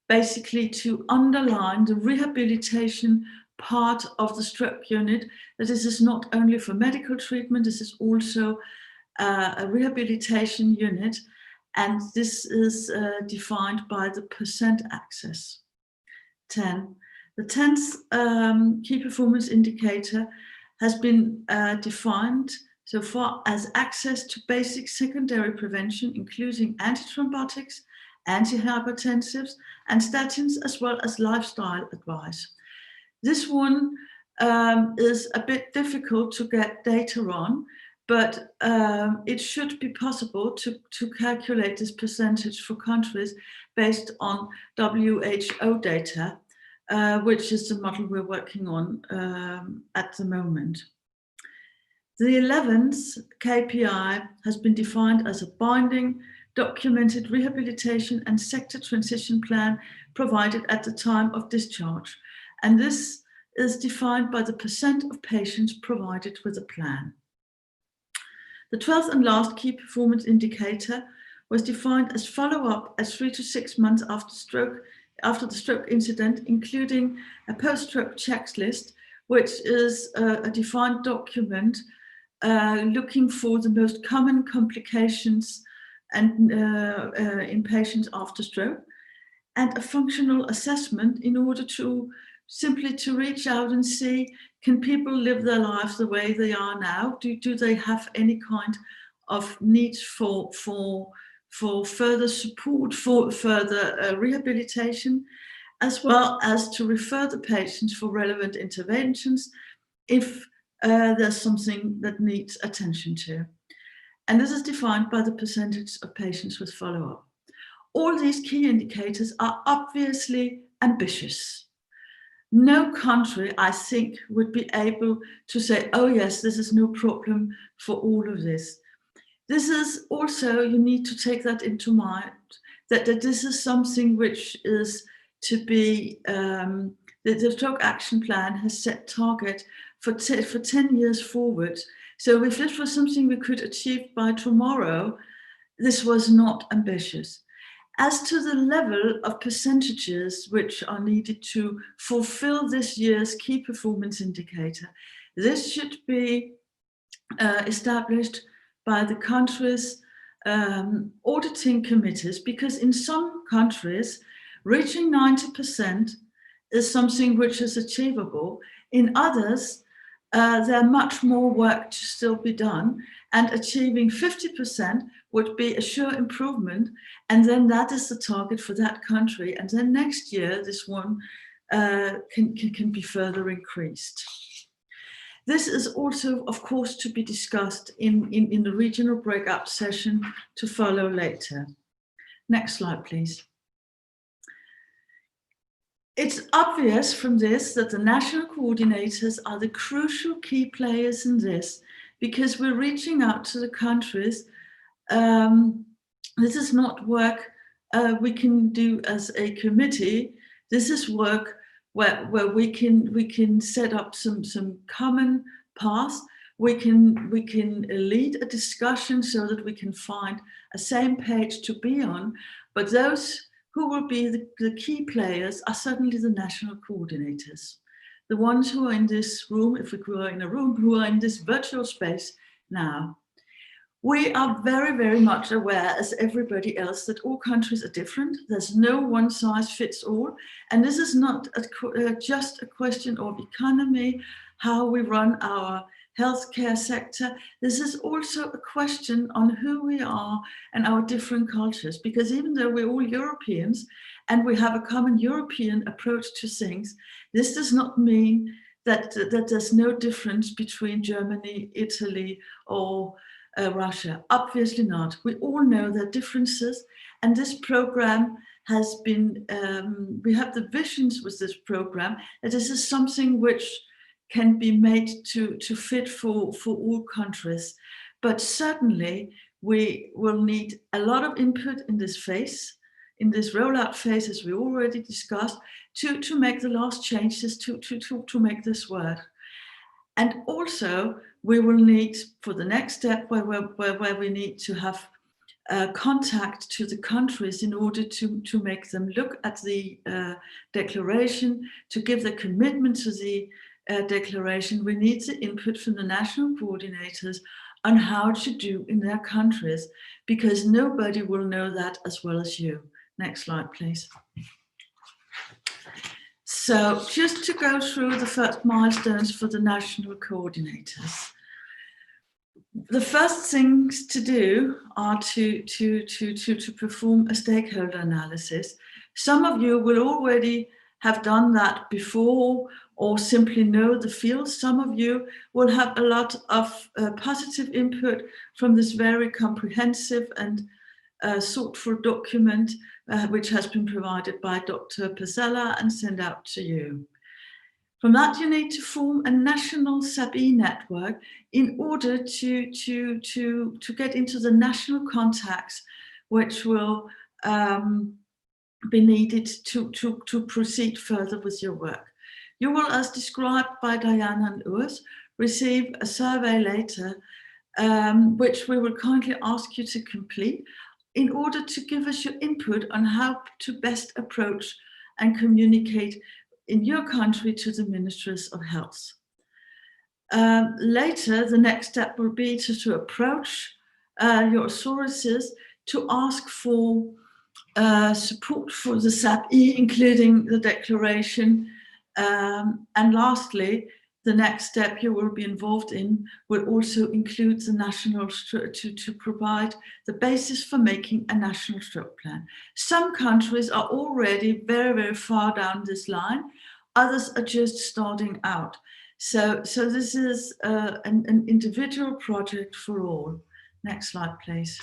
basically to underline the rehabilitation part of the stroke unit, that this is not only for medical treatment, this is also a rehabilitation unit, and this is defined by the percent access. 10. The 10th key performance indicator has been defined so far as access to basic secondary prevention, including antithrombotics, antihypertensives, and statins, as well as lifestyle advice. This one is a bit difficult to get data on, but it should be possible to calculate this percentage for countries based on WHO data, which is the model we're working on at the moment. The 11th KPI has been defined as a binding, documented rehabilitation and sector transition plan provided at the time of discharge. And this is defined by the % of patients provided with a plan. The 12th and last key performance indicator was defined as follow-up at 3 to 6 months after the stroke incident, including a post-stroke checklist, which is a defined document looking for the most common complications and in patients after stroke, and a functional assessment in order to simply to reach out and see, can people live their lives the way they are now? Do they have any kind of needs for further support, for further rehabilitation, as well as to refer the patients for relevant interventions if there's something that needs attention to. And this is defined by the percentage of patients with follow-up. All these key indicators are obviously ambitious. No country, I think, would be able to say, oh yes, this is no problem for all of this. This is also, you need to take that into mind, that this is something which is to be, the Stroke Action Plan has set target for 10 years forward. So if this was something we could achieve by tomorrow, this was not ambitious. As to the level of percentages which are needed to fulfill this year's key performance indicator, this should be established by the countries' auditing committees, because in some countries, reaching 90% is something which is achievable. In others, there's much more work to still be done, and achieving 50% would be a sure improvement. And then that is the target for that country. And then next year, this one can be further increased. This is also, of course, to be discussed in the regional breakout session to follow later. Next slide, please. It's obvious from this that the national coordinators are the crucial key players in this, because we're reaching out to the countries. This is not work we can do as a committee. This is work where we can set up some common paths. We can lead a discussion so that we can find a same page to be on. But those who will be the key players are certainly the national coordinators, the ones who are in this room, if we were in a room, who are in this virtual space now. We are very, very much aware, as everybody else, that all countries are different. There's no one size fits all. And this is not just a question of economy, how we run our healthcare sector. This is also a question on who we are and our different cultures, because even though we're all Europeans and we have a common European approach to things, this does not mean that there's no difference between Germany, Italy, or Russia. Obviously not. We all know their differences, and this program has been, we have the visions with this program that this is something which can be made to fit for all countries. But certainly we will need a lot of input in this phase, in this rollout phase, as we already discussed, to make the last changes to make this work. And also we will need, for the next step, where we need to have contact to the countries in order to make them look at the declaration, to give the commitment to the declaration. We need the input from the national coordinators on how to do in their countries, because nobody will know that as well as you. Next slide, please. So just to go through the first milestones for the national coordinators. The first things to do are to perform a stakeholder analysis. Some of you will already have done that before, or simply know the field. Some of you will have a lot of positive input from this very comprehensive and thoughtful document, which has been provided by Dr. Pezzella and sent out to you. From that, you need to form a national SABI network in order to get into the national contacts, which will be needed to proceed further with your work. You will, as described by Diana and Urs, receive a survey later, which we will kindly ask you to complete in order to give us your input on how to best approach and communicate in your country to the Ministries of Health. Later, the next step will be to approach your authorities to ask for support for the SAP-E, including the declaration. And lastly, the next step you will be involved in will also include the national to provide the basis for making a national stroke plan. Some countries are already very, very far down this line. Others are just starting out. So this is an individual project for all. Next slide, please.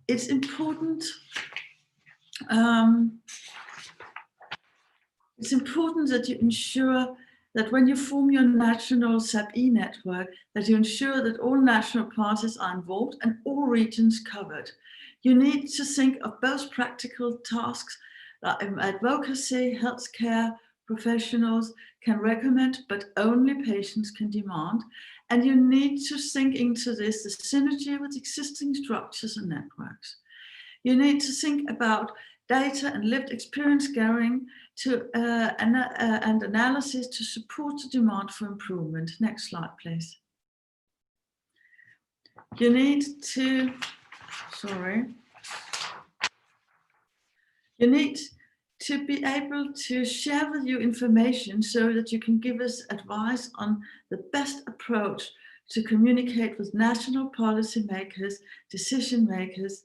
It's important. It's important that you ensure that when you form your national SAP-E network, that you ensure that all national parties are involved and all regions covered. You need to think of both practical tasks like advocacy, healthcare professionals can recommend, but only patients can demand. And you need to think into this, the synergy with existing structures and networks. You need to think about data and lived experience gathering and analysis to support the demand for improvement. Next slide, please. You need to, you need to be able to share with you information so that you can give us advice on the best approach to communicate with national policy makers, decision makers,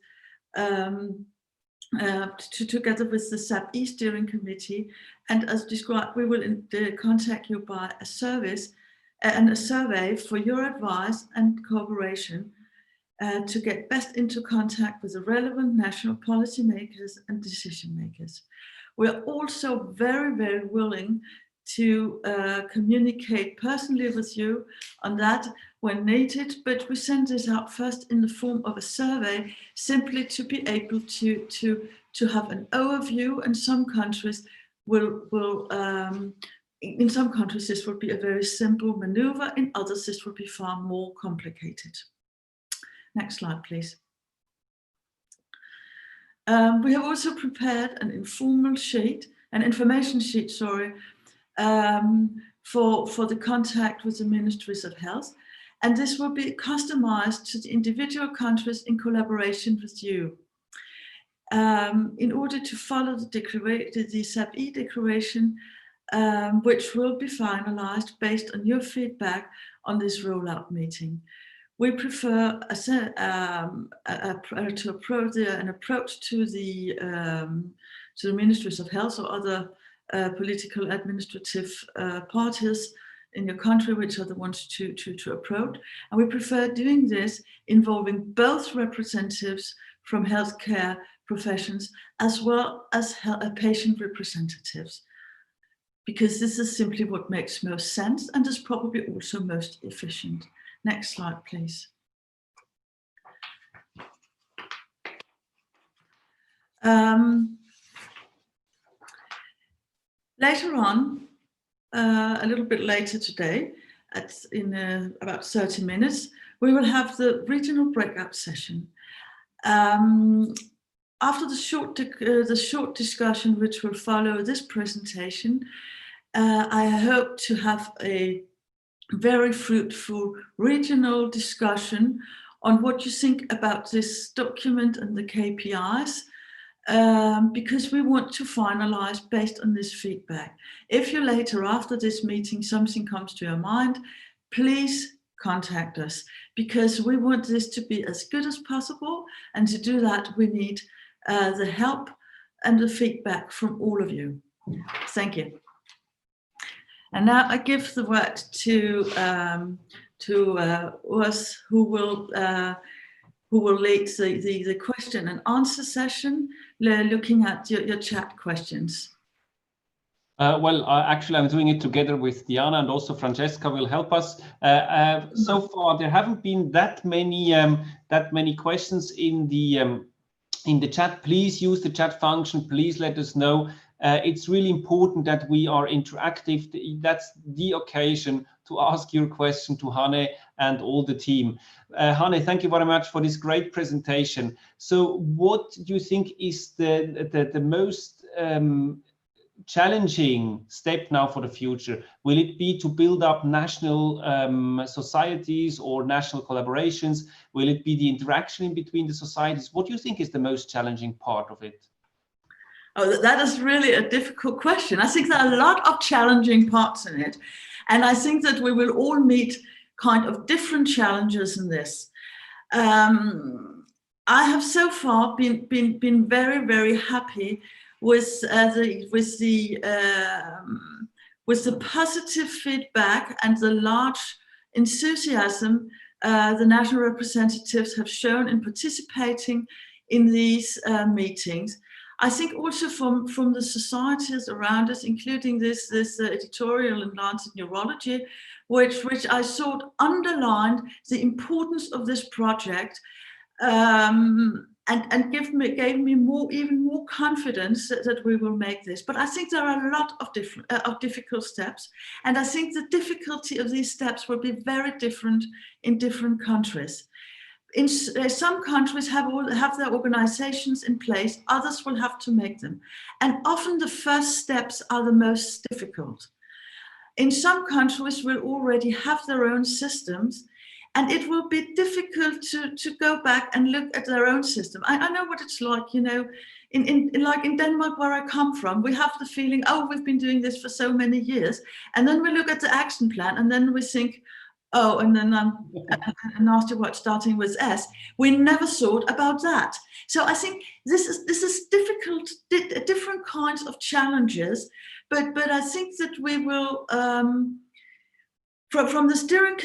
together with the SAP-E steering committee. And as described, we will contact you by a service and a survey for your advice and cooperation to get best into contact with the relevant national policy makers and decision makers. We're also very, very willing to communicate personally with you on that when needed, but we send this out first in the form of a survey, simply to be able to have an overview. And some countries in some countries this will be a very simple maneuver, in others this will be far more complicated. Next slide, please. We have also prepared an information sheet, for the contact with the Ministries of Health. And this will be customized to the individual countries in collaboration with you. In order to follow the SAP-E declaration, which will be finalized based on your feedback on this rollout meeting. We prefer an approach to the Ministries of Health or other political administrative parties in your country, which are the ones to approach. And we prefer doing this involving both representatives from healthcare professions as well as patient representatives, because this is simply what makes most sense and is probably also most efficient. Next slide, please. Later on, a little bit later today, in about 30 minutes, we will have the regional breakout session. After the short discussion which will follow this presentation, I hope to have a very fruitful regional discussion on what you think about this document and the KPIs, because we want to finalize based on this feedback. If you later after this meeting something comes to your mind, please contact us, because we want this to be as good as possible, and to do that we need the help and the feedback from all of you. Thank you. And now I give the word to Urs, who will lead the question and answer session, looking at your chat questions. Actually, I'm doing it together with Diana, and also Francesca will help us. So far, there haven't been that many questions in the chat. Please use the chat function. Please let us know it's really important that we are interactive. That's the occasion to ask your question to Hanne and all the team. Hanne, thank you very much for this great presentation. So what do you think is the most challenging step now for the future? Will it be to build up national societies or national collaborations? Will it be the interaction in between the societies? What do you think is the most challenging part of it? Oh, that is really a difficult question. I think there are a lot of challenging parts in it. And I think that we will all meet kind of different challenges in this. I have so far been very, very happy with the positive feedback and the large enthusiasm the national representatives have shown in participating in these meetings. I think also from the societies around us, including this editorial in Lancet Neurology, which I thought underlined the importance of this project, and gave me even more confidence that we will make this. But I think there are a lot of difficult steps, and I think the difficulty of these steps will be very different in different countries. In some countries have their organizations in place, others will have to make them. And often the first steps are the most difficult. In some countries will already have their own systems, and it will be difficult to go back and look at their own system. I know what it's like, you know, like in Denmark, where I come from, we have the feeling, oh, we've been doing this for so many years. And then we look at the action plan and then we think, oh, and then a nasty word starting with S. We never thought about that. So I think this is difficult, different kinds of challenges, but I think that we will, from the steering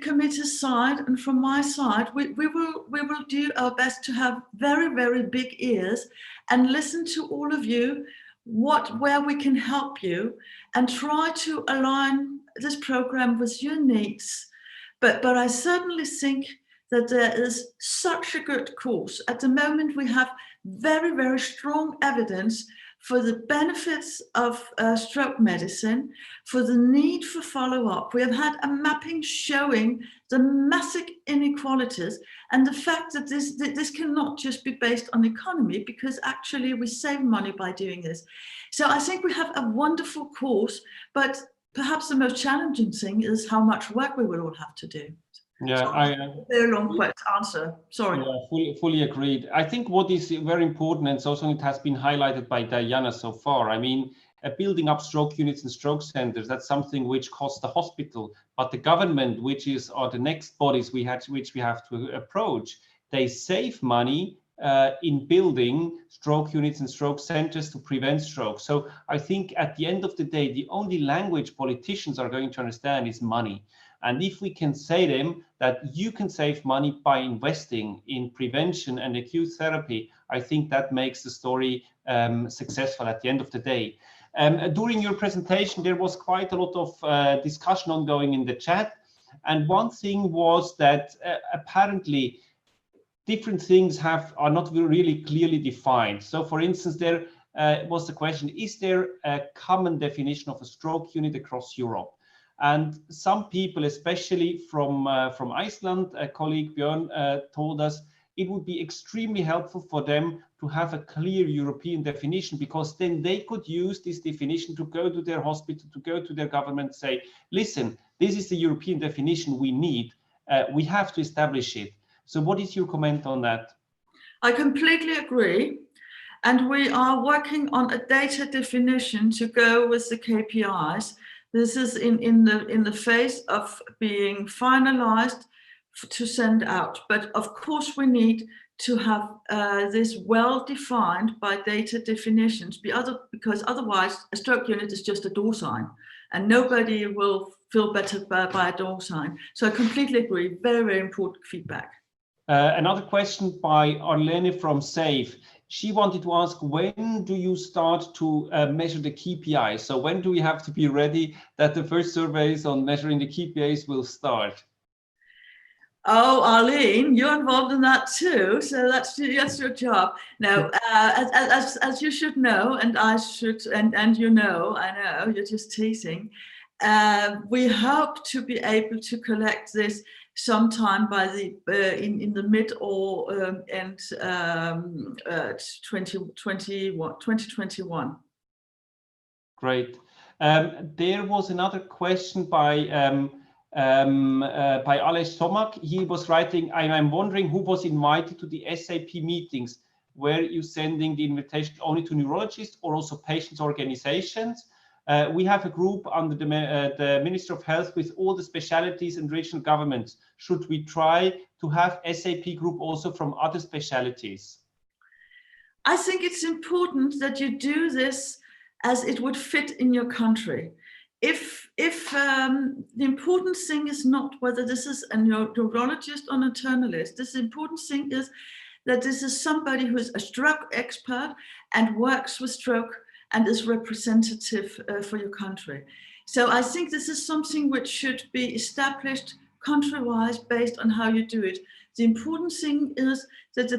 committee side and from my side, we will do our best to have very, very big ears and listen to all of you, where we can help you, and try to align this program with your needs. But I certainly think that there is such a good course. At the moment, we have very, very strong evidence for the benefits of stroke medicine, for the need for follow-up. We have had a mapping showing the massive inequalities and the fact that this cannot just be based on economy, because actually we save money by doing this. So I think we have a wonderful course, but perhaps the most challenging thing is how much work we will all have to do. Yeah, very long answer. Sorry. Yeah, fully agreed. I think what is very important, and also it has been highlighted by Diana so far. I mean, building up stroke units and stroke centers, that's something which costs the hospital, but the government, which are the next bodies which we have to approach, they save money in building stroke units and stroke centers to prevent stroke. So I think at the end of the day, the only language politicians are going to understand is money. And if we can say them that you can save money by investing in prevention and acute therapy, I think that makes the story successful at the end of the day. During your presentation, there was quite a lot of discussion ongoing in the chat. And one thing was that apparently different things are not really clearly defined. So for instance, there was the question, is there a common definition of a stroke unit across Europe? And some people, especially from Iceland, a colleague Björn told us it would be extremely helpful for them to have a clear European definition, because then they could use this definition to go to their hospital, to go to their government, say, listen, this is the European definition we need. We have to establish it. So what is your comment on that? I completely agree. And we are working on a data definition to go with the KPIs. This is in the phase of being finalized to send out. But of course, we need to have this well defined by data definitions, because otherwise a stroke unit is just a door sign and nobody will feel better by a door sign. So I completely agree. Very, very important feedback. Another question by Arlene from SAFE. She wanted to ask, when do you start to measure the KPIs? So when do we have to be ready that the first surveys on measuring the KPIs will start? Oh, Arlene, you're involved in that too, so that's your job. Now, as you should know, and I should, and you know, I know, you're just teasing. We hope to be able to collect this sometime by the in the mid or end 2021. Great. There was another question by Alex Tomak. He was writing, I'm wondering who was invited to the SAP meetings. Were you sending the invitation only to neurologists or also patients' organizations? We have a group under the Ministry of Health with all the specialties and regional governments. Should we try to have SAP group also from other specialties? I think it's important that you do this as it would fit in your country. If the important thing is not whether this is a neurologist or an internalist, the important thing is that this is somebody who is a stroke expert and works with stroke and is representative for your country. So I think this is something which should be established country-wise based on how you do it. The important thing is that the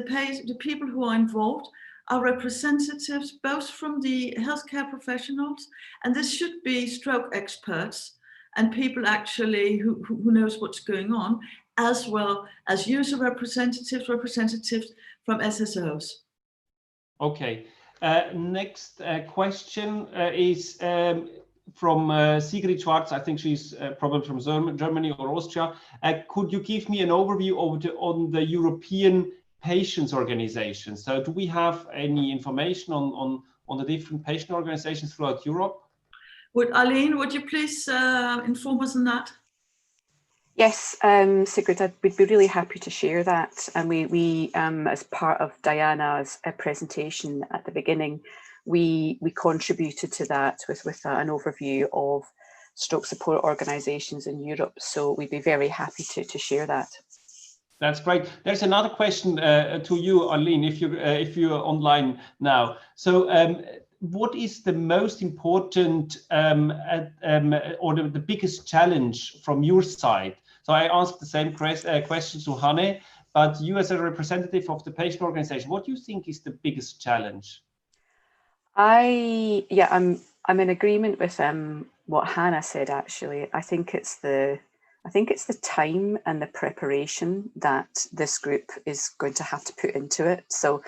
people who are involved are representatives both from the healthcare professionals, and this should be stroke experts and people actually who knows what's going on, as well as user representatives from SSOs. Okay. Next question is from Sigrid Schwarz. I think she's probably from Germany or Austria. Could you give me an overview on the European patients organizations? So do we have any information on the different patient organizations throughout Europe? Arlene, would you please inform us on that? Yes, Sigrid, we'd be really happy to share that. And we as part of Diana's presentation at the beginning, we contributed to that with an overview of stroke support organisations in Europe. So we'd be very happy to share that. That's great. There's another question to you, Arlene, if you're online now. So what is the most important or the biggest challenge from your side? So I asked the same question to Hanne, but you as a representative of the patient organization, what do you think is the biggest challenge? I'm in agreement with what Hannah said. Actually, I think it's the time and the preparation that this group is going to have to put into it. So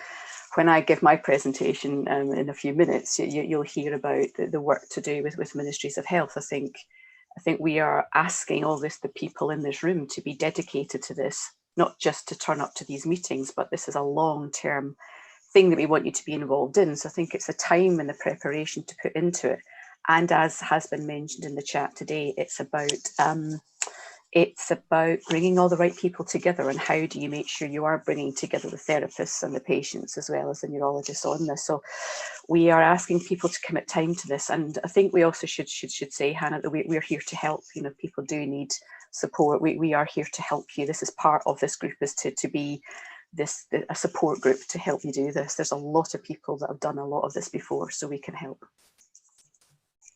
when I give my presentation in a few minutes, you'll hear about the work to do with Ministries of Health. I think we are asking all the people in this room to be dedicated to this, not just to turn up to these meetings, but this is a long-term thing that we want you to be involved in. So I think it's the time and the preparation to put into it. And as has been mentioned in the chat today, it's about bringing all the right people together, and how do you make sure you are bringing together the therapists and the patients as well as the neurologists on this. So we are asking people to commit time to this, and I think we also should say, Hannah, that we're here to help. You know, people do need support. We are here to help you. This is part of this group, is to be a support group to help you do this. There's a lot of people that have done a lot of this before, so we can help.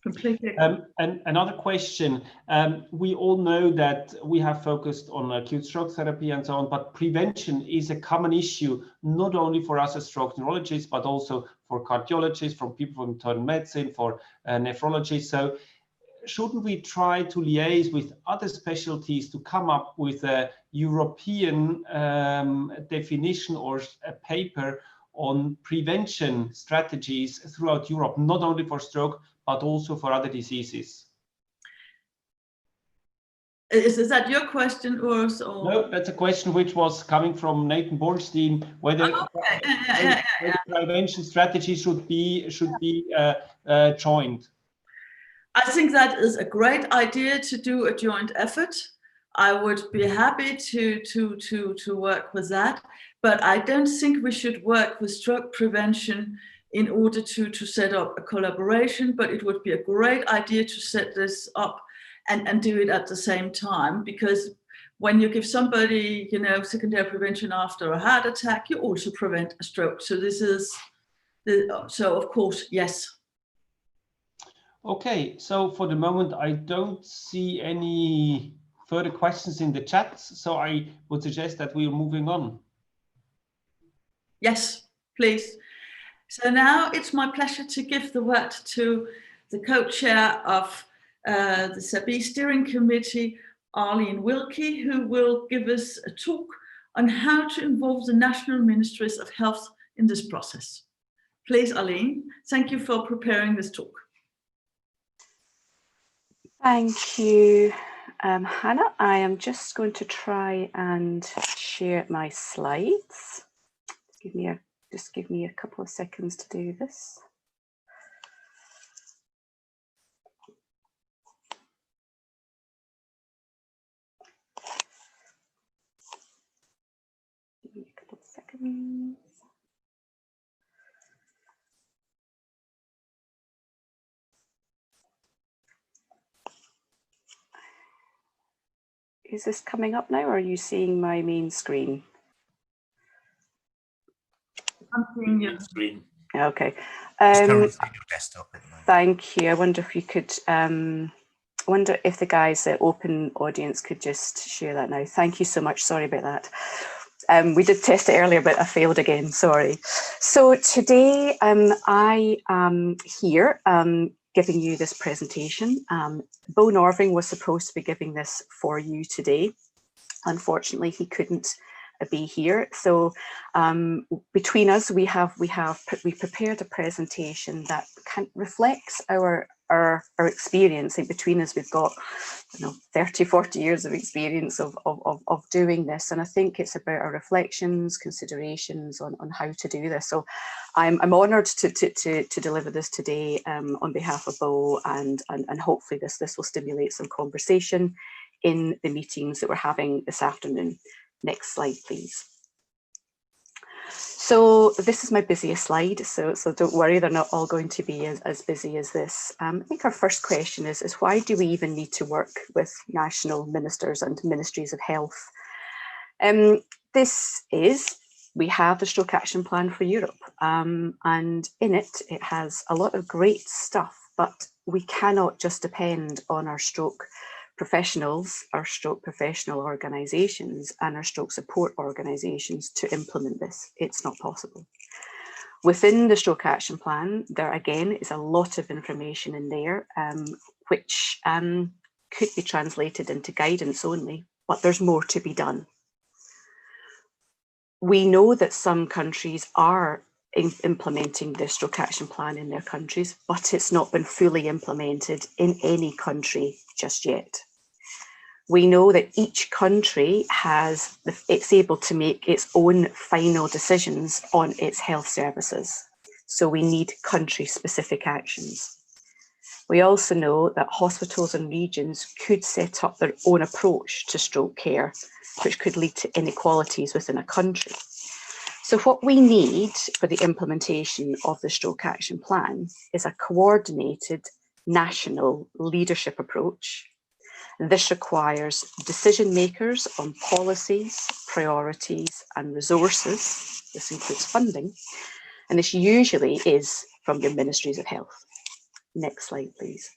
Completely. And another question, we all know that we have focused on acute stroke therapy and so on, but prevention is a common issue, not only for us as stroke neurologists, but also for cardiologists, from people from internal medicine, for nephrologists. So shouldn't we try to liaise with other specialties to come up with a European definition or a paper on prevention strategies throughout Europe, not only for stroke, but also for other diseases? Is that your question, Urs? Or? No, that's a question which was coming from Nathan Bornstein, whether prevention strategies should be joined. I think that is a great idea to do a joint effort. I would be happy to work with that, but I don't think we should work with stroke prevention in order to set up a collaboration, but it would be a great idea to set this up and do it at the same time, because when you give somebody, secondary prevention after a heart attack, you also prevent a stroke. So so of course, yes. Okay, so for the moment, I don't see any further questions in the chat, so I would suggest that we are moving on. Yes, please. So now it's my pleasure to give the word to the co-chair of the SABI steering committee, Arlene Wilkie, who will give us a talk on how to involve the national ministries of health in this process. Please, Arlene, thank you for preparing this talk. Thank you, Hannah. I am just going to try and share my slides. Just give me a couple of seconds to do this. Give me a couple of seconds. Is this coming up now, or are you seeing my main screen? I'm seeing your screen. Okay. It's currently on your desktop at the moment. Thank you. I wonder if you could, I wonder if the guys at Open Audience could just share that now. Thank you so much. Sorry about that. We did test it earlier, but I failed again. Sorry. So today I am here giving you this presentation. Bo Norving was supposed to be giving this for you today. Unfortunately, he couldn't be here. So between us, we prepared a presentation that reflects our experience. And between us, we've got 30, 40 years of experience of doing this. And I think it's about our reflections, considerations on how to do this. So I'm honoured to deliver this today on behalf of Bo, and hopefully this will stimulate some conversation in the meetings that we're having this afternoon. Next slide, please. So this is my busiest slide, so don't worry, they're not all going to be as busy as this. I think our first question is why do we even need to work with national ministers and ministries of health? We have the Stroke Action Plan for Europe, and in it has a lot of great stuff, but we cannot just depend on our stroke professionals, our stroke professional organisations and our stroke support organisations to implement this. It's not possible. Within the Stroke Action Plan, there again is a lot of information in there, which could be translated into guidance only, but there's more to be done. We know that some countries are implementing the Stroke Action Plan in their countries, but it's not been fully implemented in any country just yet. We know that each country it's able to make its own final decisions on its health services. So we need country-specific actions. We also know that hospitals and regions could set up their own approach to stroke care, which could lead to inequalities within a country. So what we need for the implementation of the Stroke Action Plan is a coordinated national leadership approach. This requires decision makers on policies, priorities and resources. This includes funding, and this usually is from your ministries of health. Next slide, please.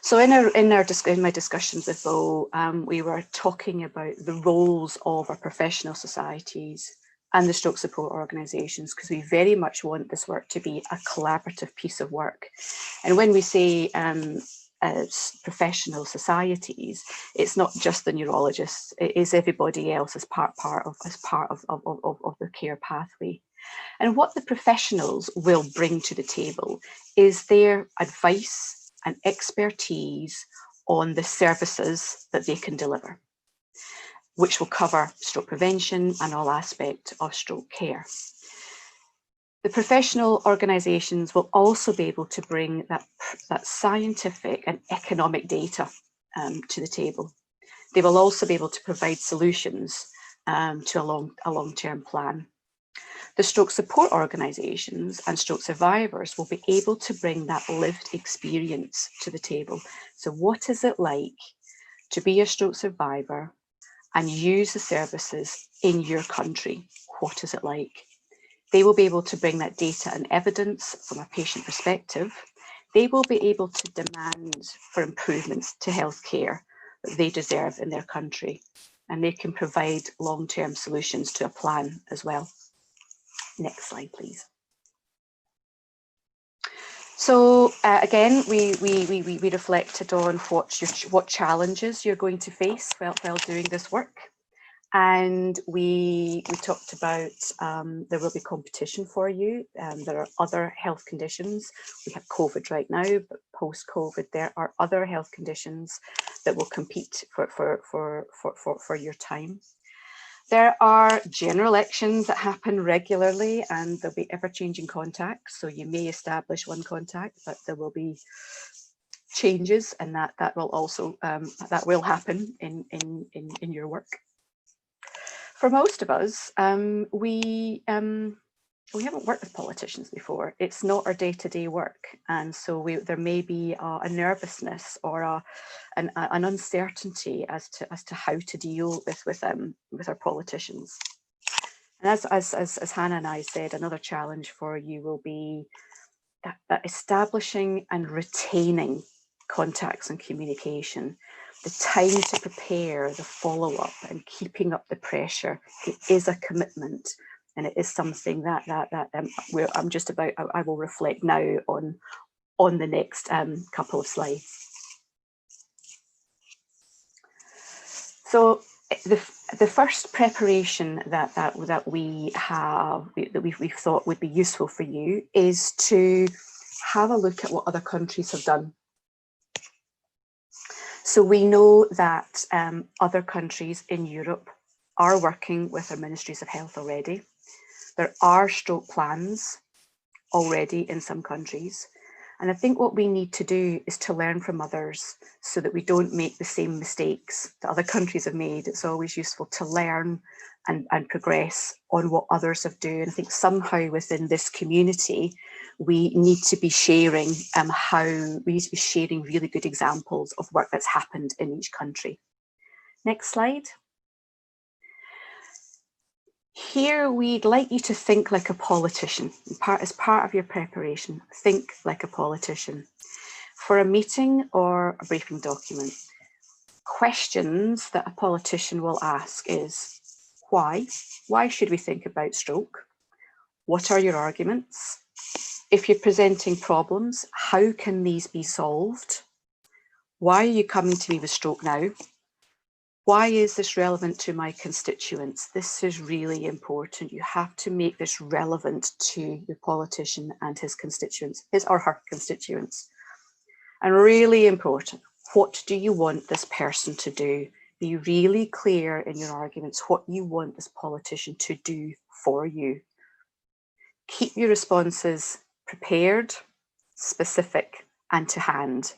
So in my discussions with Bo, we were talking about the roles of our professional societies and the stroke support organisations, because we very much want this work to be a collaborative piece of work. And when we say as professional societies, it's not just the neurologists, it is everybody else as part of the care pathway. And what the professionals will bring to the table is their advice and expertise on the services that they can deliver, which will cover stroke prevention and all aspects of stroke care. The professional organisations will also be able to bring that scientific and economic data to the table. They will also be able to provide solutions to a long-term plan. The stroke support organisations and stroke survivors will be able to bring that lived experience to the table. So what is it like to be a stroke survivor and use the services in your country? What is it like? They will be able to bring that data and evidence from a patient perspective. They will be able to demand for improvements to healthcare that they deserve in their country. And they can provide long-term solutions to a plan as well. Next slide, please. So again, we reflected on what challenges you're going to face while doing this work. And we talked about there will be competition for you. There are other health conditions. We have COVID right now, but post-COVID, there are other health conditions that will compete for your time. There are general elections that happen regularly, and there'll be ever-changing contacts. So you may establish one contact, but there will be changes, and that will also that will happen in your work. For most of us, we haven't worked with politicians before. It's not our day-to-day work, and so there may be a nervousness or an uncertainty as to how to deal with our politicians. And as Hannah and I said, another challenge for you will be that establishing and retaining contacts and communication. The time to prepare, the follow-up, and keeping up the pressure. It is a commitment, and it is something that I will reflect now on the next couple of slides. So the first preparation that we've thought would be useful for you is to have a look at what other countries have done. So we know that other countries in Europe are working with their ministries of health already. There are stroke plans already in some countries. And I think what we need to do is to learn from others so that we don't make the same mistakes that other countries have made. It's always useful to learn and progress on what others have done. And I think somehow within this community, we need to be sharing really good examples of work that's happened in each country. Next slide. Here, we'd like you to think like a politician. As part of your preparation, think like a politician. For a meeting or a briefing document, questions that a politician will ask is, why? Why should we think about stroke? What are your arguments? If you're presenting problems, how can these be solved? Why are you coming to me with stroke now? Why is this relevant to my constituents? This is really important. You have to make this relevant to the politician and his constituents, his or her constituents. And really important, what do you want this person to do? Be really clear in your arguments what you want this politician to do for you. Keep your responses prepared, specific, and to hand.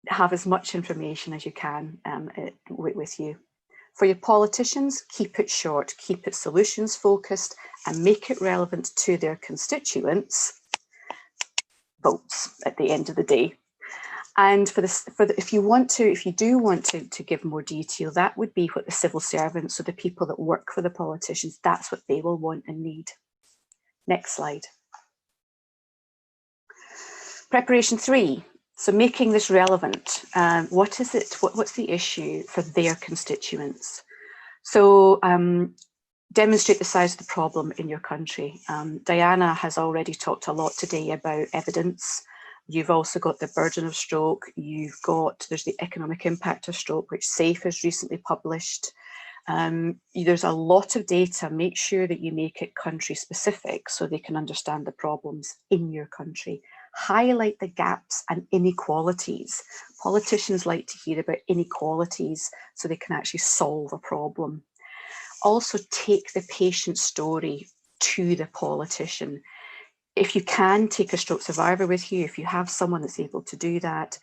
Have as much information as you can with you. For your politicians, keep it short, keep it solutions focused, and make it relevant to their constituents' votes at the end of the day. And if you do want to give more detail, that would be what the civil servants, so the people that work for the politicians, that's what they will want and need. Next slide. Preparation 3. So making this relevant. What is it? What's the issue for their constituents? So demonstrate the size of the problem in your country. Diana has already talked a lot today about evidence. You've also got the burden of stroke. There's the economic impact of stroke, which SAFE has recently published. There's a lot of data. Make sure that you make it country specific so they can understand the problems in your country. Highlight the gaps and inequalities. Politicians like to hear about inequalities so they can actually solve a problem. Also take the patient story to the politician. If you can, take a stroke survivor with you, if you have someone that's able to do that.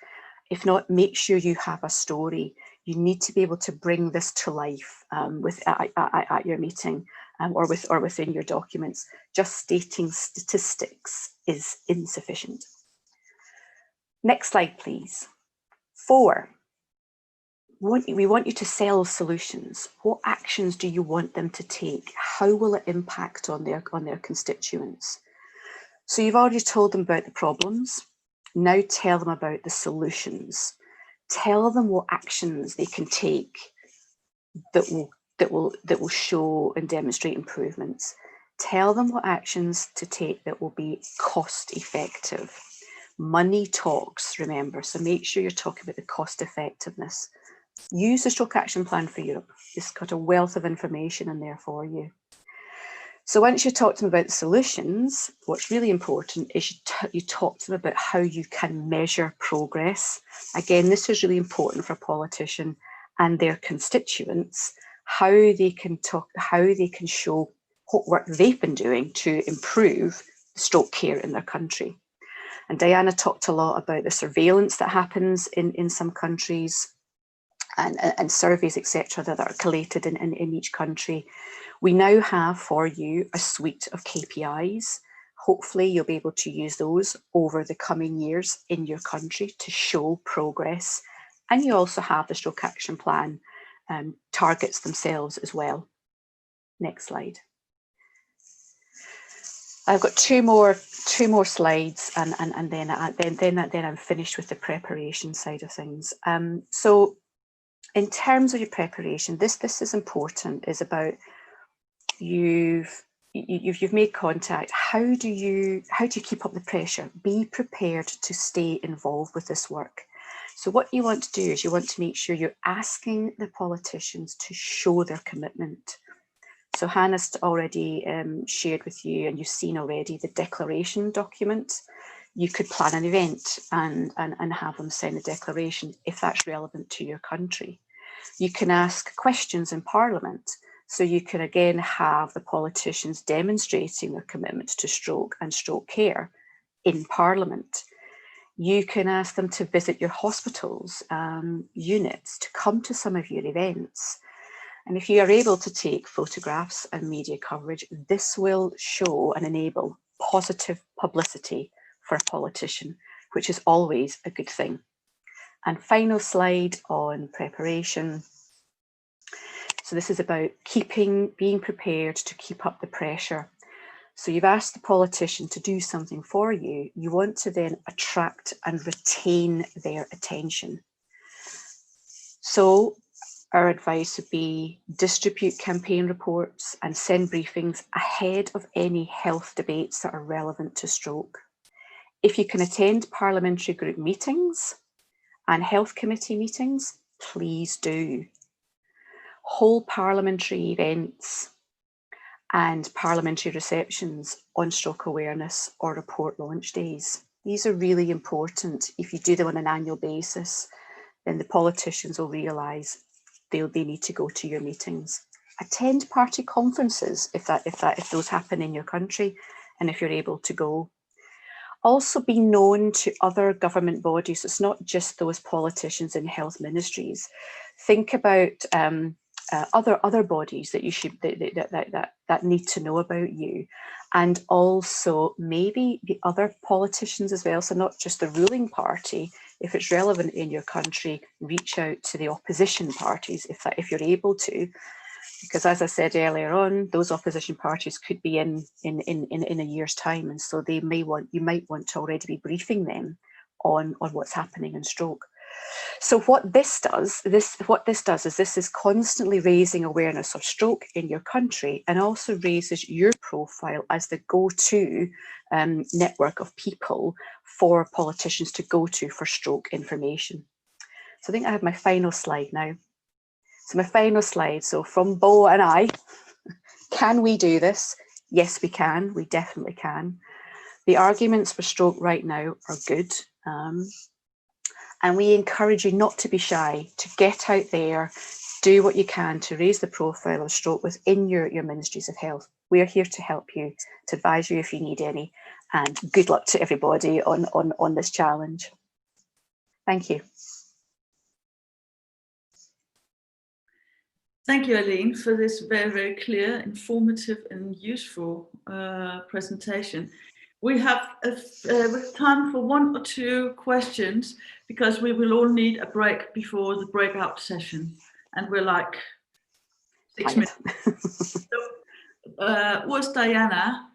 If not, make sure you have a story. You need to be able to bring this to life at your meeting or within your documents. Just stating statistics is insufficient. Next slide, please. 4. We want you to sell solutions. What actions do you want them to take? How will it impact on their constituents? So you've already told them about the problems. Now tell them about the solutions. tell them what actions they can take that will show and demonstrate improvements. Tell them what actions to take that will be cost effective. Money talks, remember, so make sure you're talking about the cost effectiveness. Use the Stroke Action Plan for Europe. It's got a wealth of information in there for you. So once you talk to them about the solutions, what's really important is you talk to them about how you can measure progress. Again, this is really important for a politician and their constituents, how they can show what work they've been doing to improve stroke care in their country. And Diana talked a lot about the surveillance that happens in some countries and surveys, etc., that are collated in each country. We now have for you a suite of KPIs. Hopefully you'll be able to use those over the coming years in your country to show progress. And you also have the Stroke Action Plan targets themselves as well. Next slide. I've got two more slides, and then I'm finished with the preparation side of things. So in terms of your preparation, this is important. Is about you've made contact. How do you keep up the pressure? Be prepared to stay involved with this work. So what you want to do is you want to make sure you're asking the politicians to show their commitment. So Hannah's already shared with you, and you've seen already the declaration document. You could plan an event and have them sign a declaration if that's relevant to your country. You can ask questions in Parliament. So you can again have the politicians demonstrating their commitment to stroke and stroke care in Parliament. You can ask them to visit your hospitals, units, to come to some of your events. And if you are able to take photographs and media coverage, this will show and enable positive publicity for a politician, which is always a good thing. And final slide on preparation. So this is about being prepared to keep up the pressure. So you've asked the politician to do something for you. You want to then attract and retain their attention. So our advice would be distribute campaign reports and send briefings ahead of any health debates that are relevant to stroke. If you can attend parliamentary group meetings and health committee meetings, please do. Hold parliamentary events and parliamentary receptions on stroke awareness or report launch days. These are really important. If you do them on an annual basis, then the politicians will realise they need to go to your meetings. Attend party conferences if those happen in your country, and if you're able to go. Also be known to other government bodies. It's not just those politicians in health ministries. Think about other bodies that you should that need to know about you, and also maybe the other politicians as well. So not just the ruling party. If it's relevant in your country, reach out to the opposition parties if you're able to, because as I said earlier on, those opposition parties could be in a year's time, and so you might want to already be briefing them on what's happening in stroke. So what this does is this is constantly raising awareness of stroke in your country, and also raises your profile as the go-to network of people for politicians to go to for stroke information. So I think I have my final slide now. So my final slide, so from Bo and I, can we do this? Yes, we can, we definitely can. The arguments for stroke right now are good. And we encourage you not to be shy, to get out there, do what you can to raise the profile of stroke within your ministries of health. We are here to help you, to advise you if you need any, and good luck to everybody on this challenge. Thank you. Thank you, Aline, for this very, very clear, informative and useful presentation. We have time for 1 or 2 questions, because we will all need a break before the breakout session. And we're like 6 minutes. So, was Diana,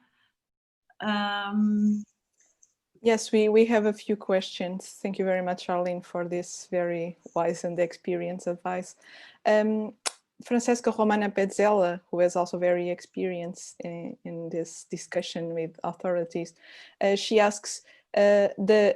Yes, we have a few questions. Thank you very much, Arlene, for this very wise and experienced advice. Francesca Romana Pezzella, who is also very experienced in this discussion with authorities, she asks, the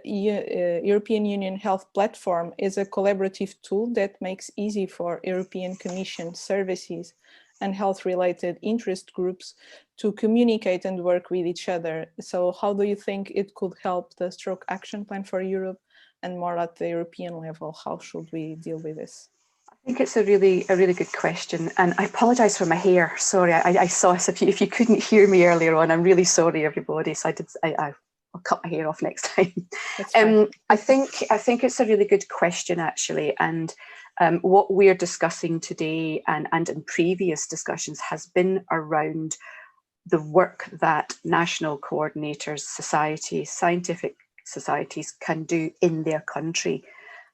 European Union Health Platform is a collaborative tool that makes easy for European Commission services and health-related interest groups to communicate and work with each other. So how do you think it could help the Stroke Action Plan for Europe, and more at the European level? How should we deal with this? I think it's a really good question, and I apologise for my hair. Sorry, I saw this. If you couldn't hear me earlier on, I'm really sorry, everybody. So I'll cut my hair off next time. I think it's a really good question, actually, and what we're discussing today and in previous discussions has been around the work that national coordinators, societies, scientific societies can do in their country.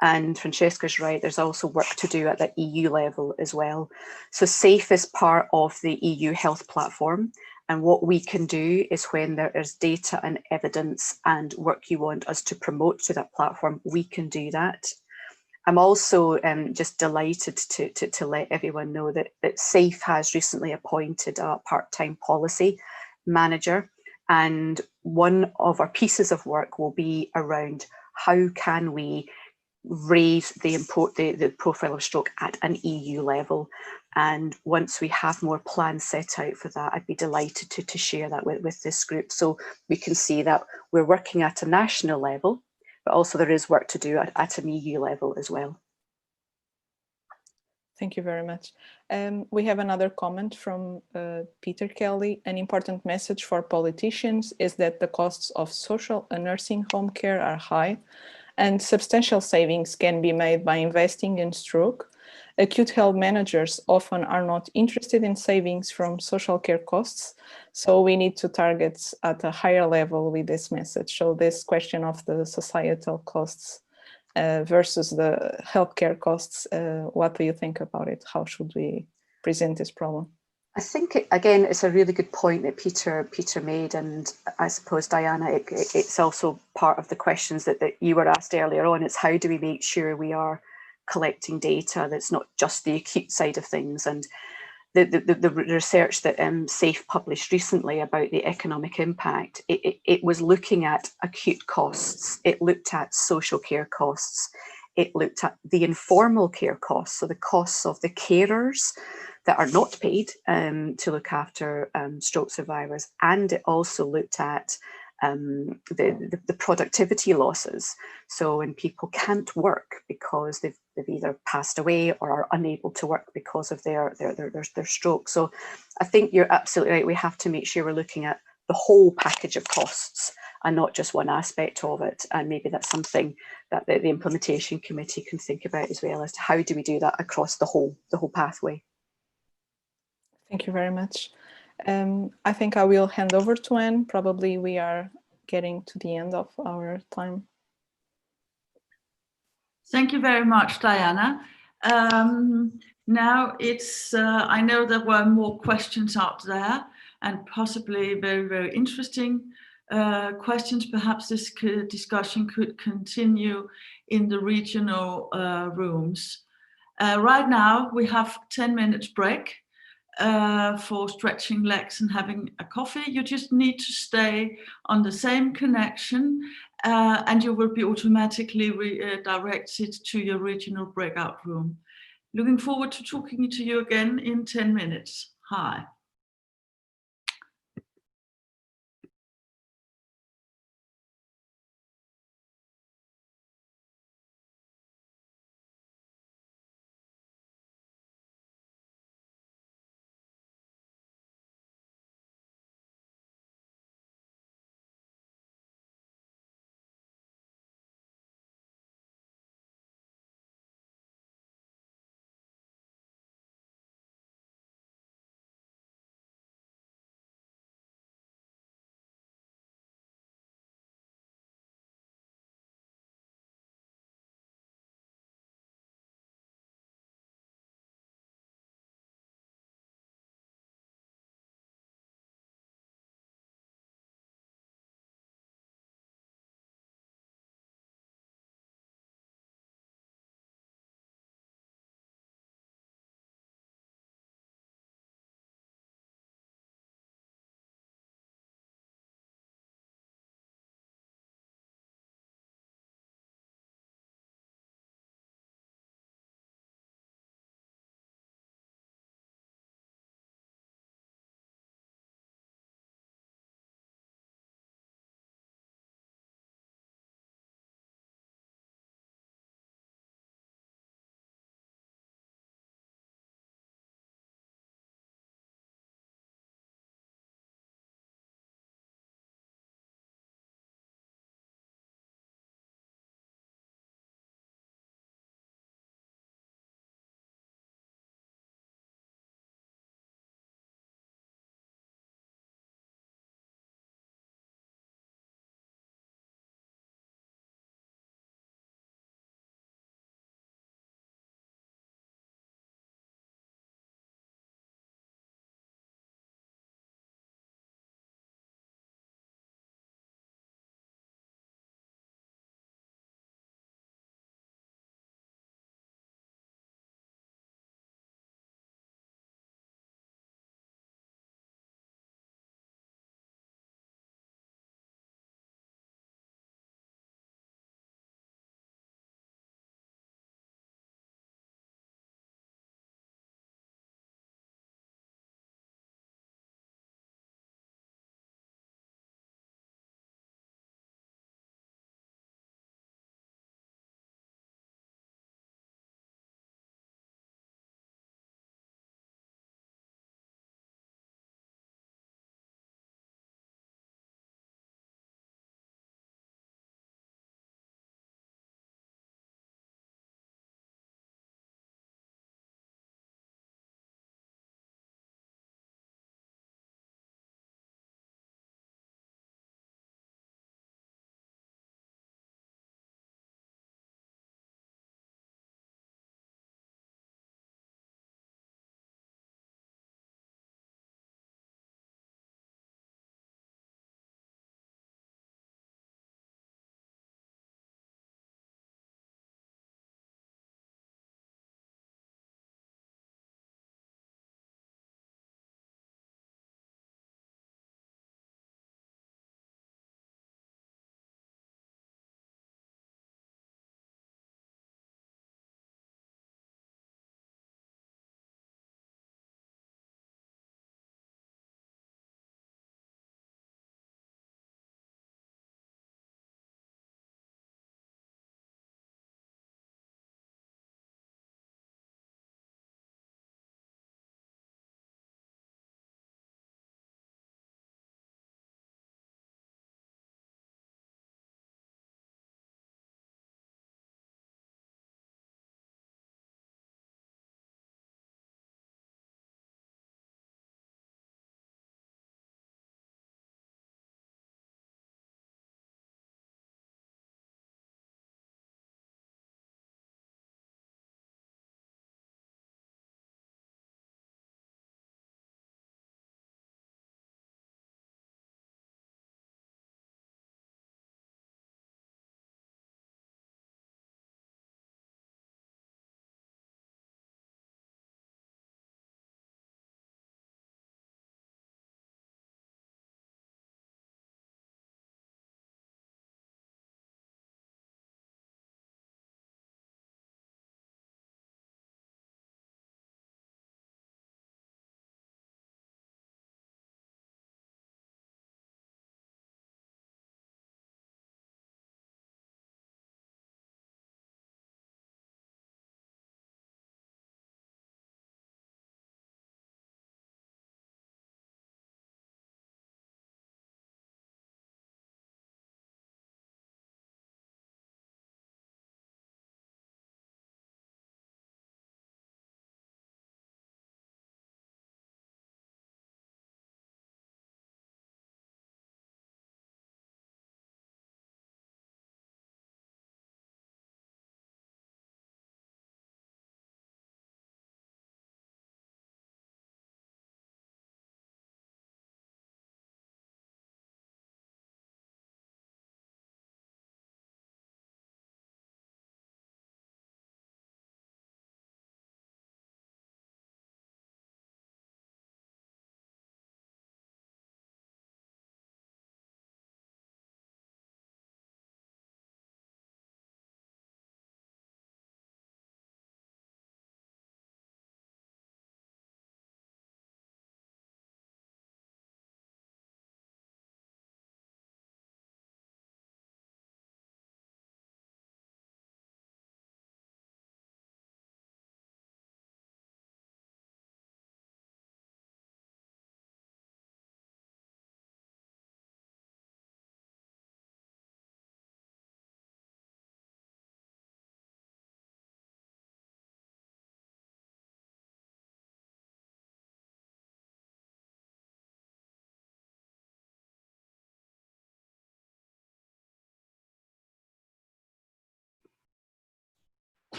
And Francesca's right, there's also work to do at the EU level as well. So SAFE is part of the EU health platform. And what we can do is, when there is data and evidence and work you want us to promote to that platform, we can do that. I'm also just delighted to let everyone know that SAFE has recently appointed a part-time policy manager. And one of our pieces of work will be around how can we raise the profile of stroke at an EU level. And once we have more plans set out for that, I'd be delighted to share that with this group, so we can see that we're working at a national level, but also there is work to do at an EU level as well. Thank you very much. We have another comment from Peter Kelly. An important message for politicians is that the costs of social and nursing home care are high, and substantial savings can be made by investing in stroke. Acute health managers often are not interested in savings from social care costs, so we need to target at a higher level with this message. So this question of the societal costs versus the healthcare costs, what do you think about it? How should we present this problem? I think, again, it's a really good point that Peter made, and I suppose, Diana, it's also part of the questions that you were asked earlier on. It's how do we make sure we are collecting data that's not just the acute side of things. And the research that SAFE published recently about the economic impact, it was looking at acute costs, it looked at social care costs, it looked at the informal care costs, so the costs of the carers that are not paid to look after stroke survivors, and it also looked at the productivity losses. So when people can't work because they've either passed away or are unable to work because of their stroke. So I think you're absolutely right. We have to make sure we're looking at the whole package of costs and not just one aspect of it. And maybe that's something that the implementation committee can think about as well, as to how do we do that across the whole pathway. Thank you very much. I think I will hand over to Anne. Probably we are getting to the end of our time. Thank you very much, Diana. Now it's, I know there were more questions out there, and possibly very, very interesting questions. Perhaps this discussion could continue in the regional rooms. Right now we have 10 minutes break for stretching legs and having a coffee. You just need to stay on the same connection and you will be automatically redirected to your regional breakout room. Looking forward to talking to you again in 10 minutes. Hi.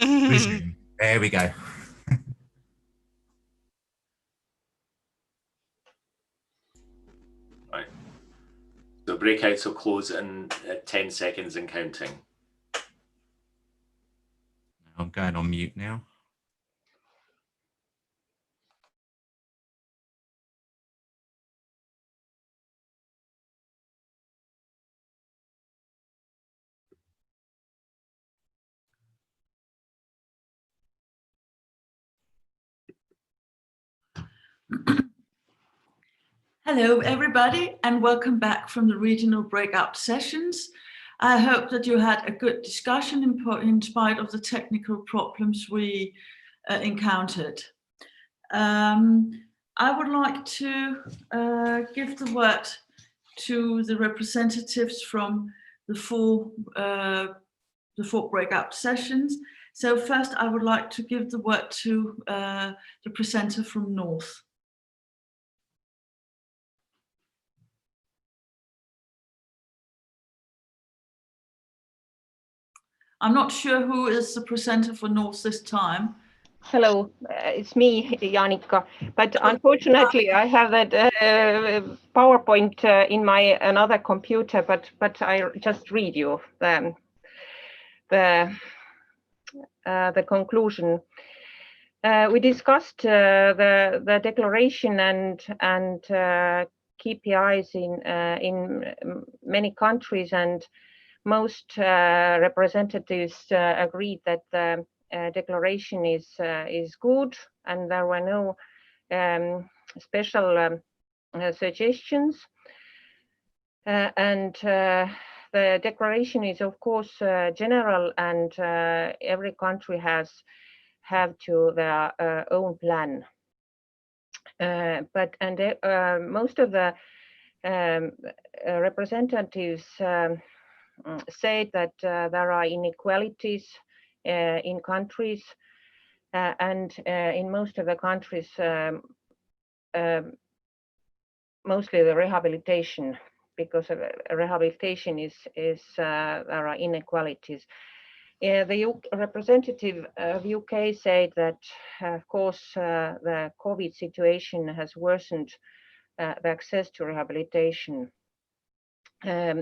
Resume. There we go. Right. So breakouts will close in 10 seconds and counting. I'm going on mute now. Hello, everybody, and welcome back from the regional breakout sessions. I hope that you had a good discussion in spite of the technical problems we encountered. I would like to give the word to the representatives from the four breakout sessions. So first, I would like to give the word to the presenter from North. I'm not sure who is the presenter for North this time. Hello, it's me, Janika. But unfortunately, I have that PowerPoint in my another computer. But I just read you the conclusion. We discussed the declaration and KPIs in many countries, and most representatives agreed that the declaration is good, and there were no special suggestions. And the declaration is, of course, general, and every country have to their own plan. But most of the representatives say that there are inequalities in countries, and in most of the countries, mostly the rehabilitation, because of rehabilitation is there are inequalities. The representative of UK said that, of course, the COVID situation has worsened the access to rehabilitation.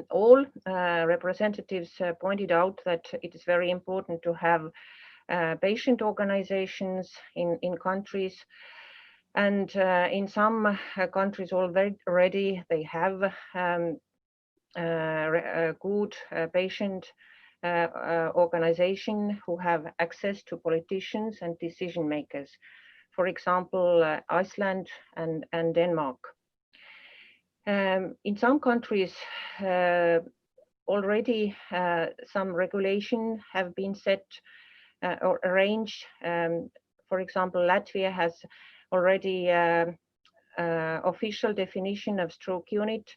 All representatives pointed out that it is very important to have patient organizations in countries, and in some countries already they have a good patient organization who have access to politicians and decision makers. For example, Iceland and Denmark. In some countries, already some regulation have been set or arranged. For example, Latvia has already official definition of stroke unit,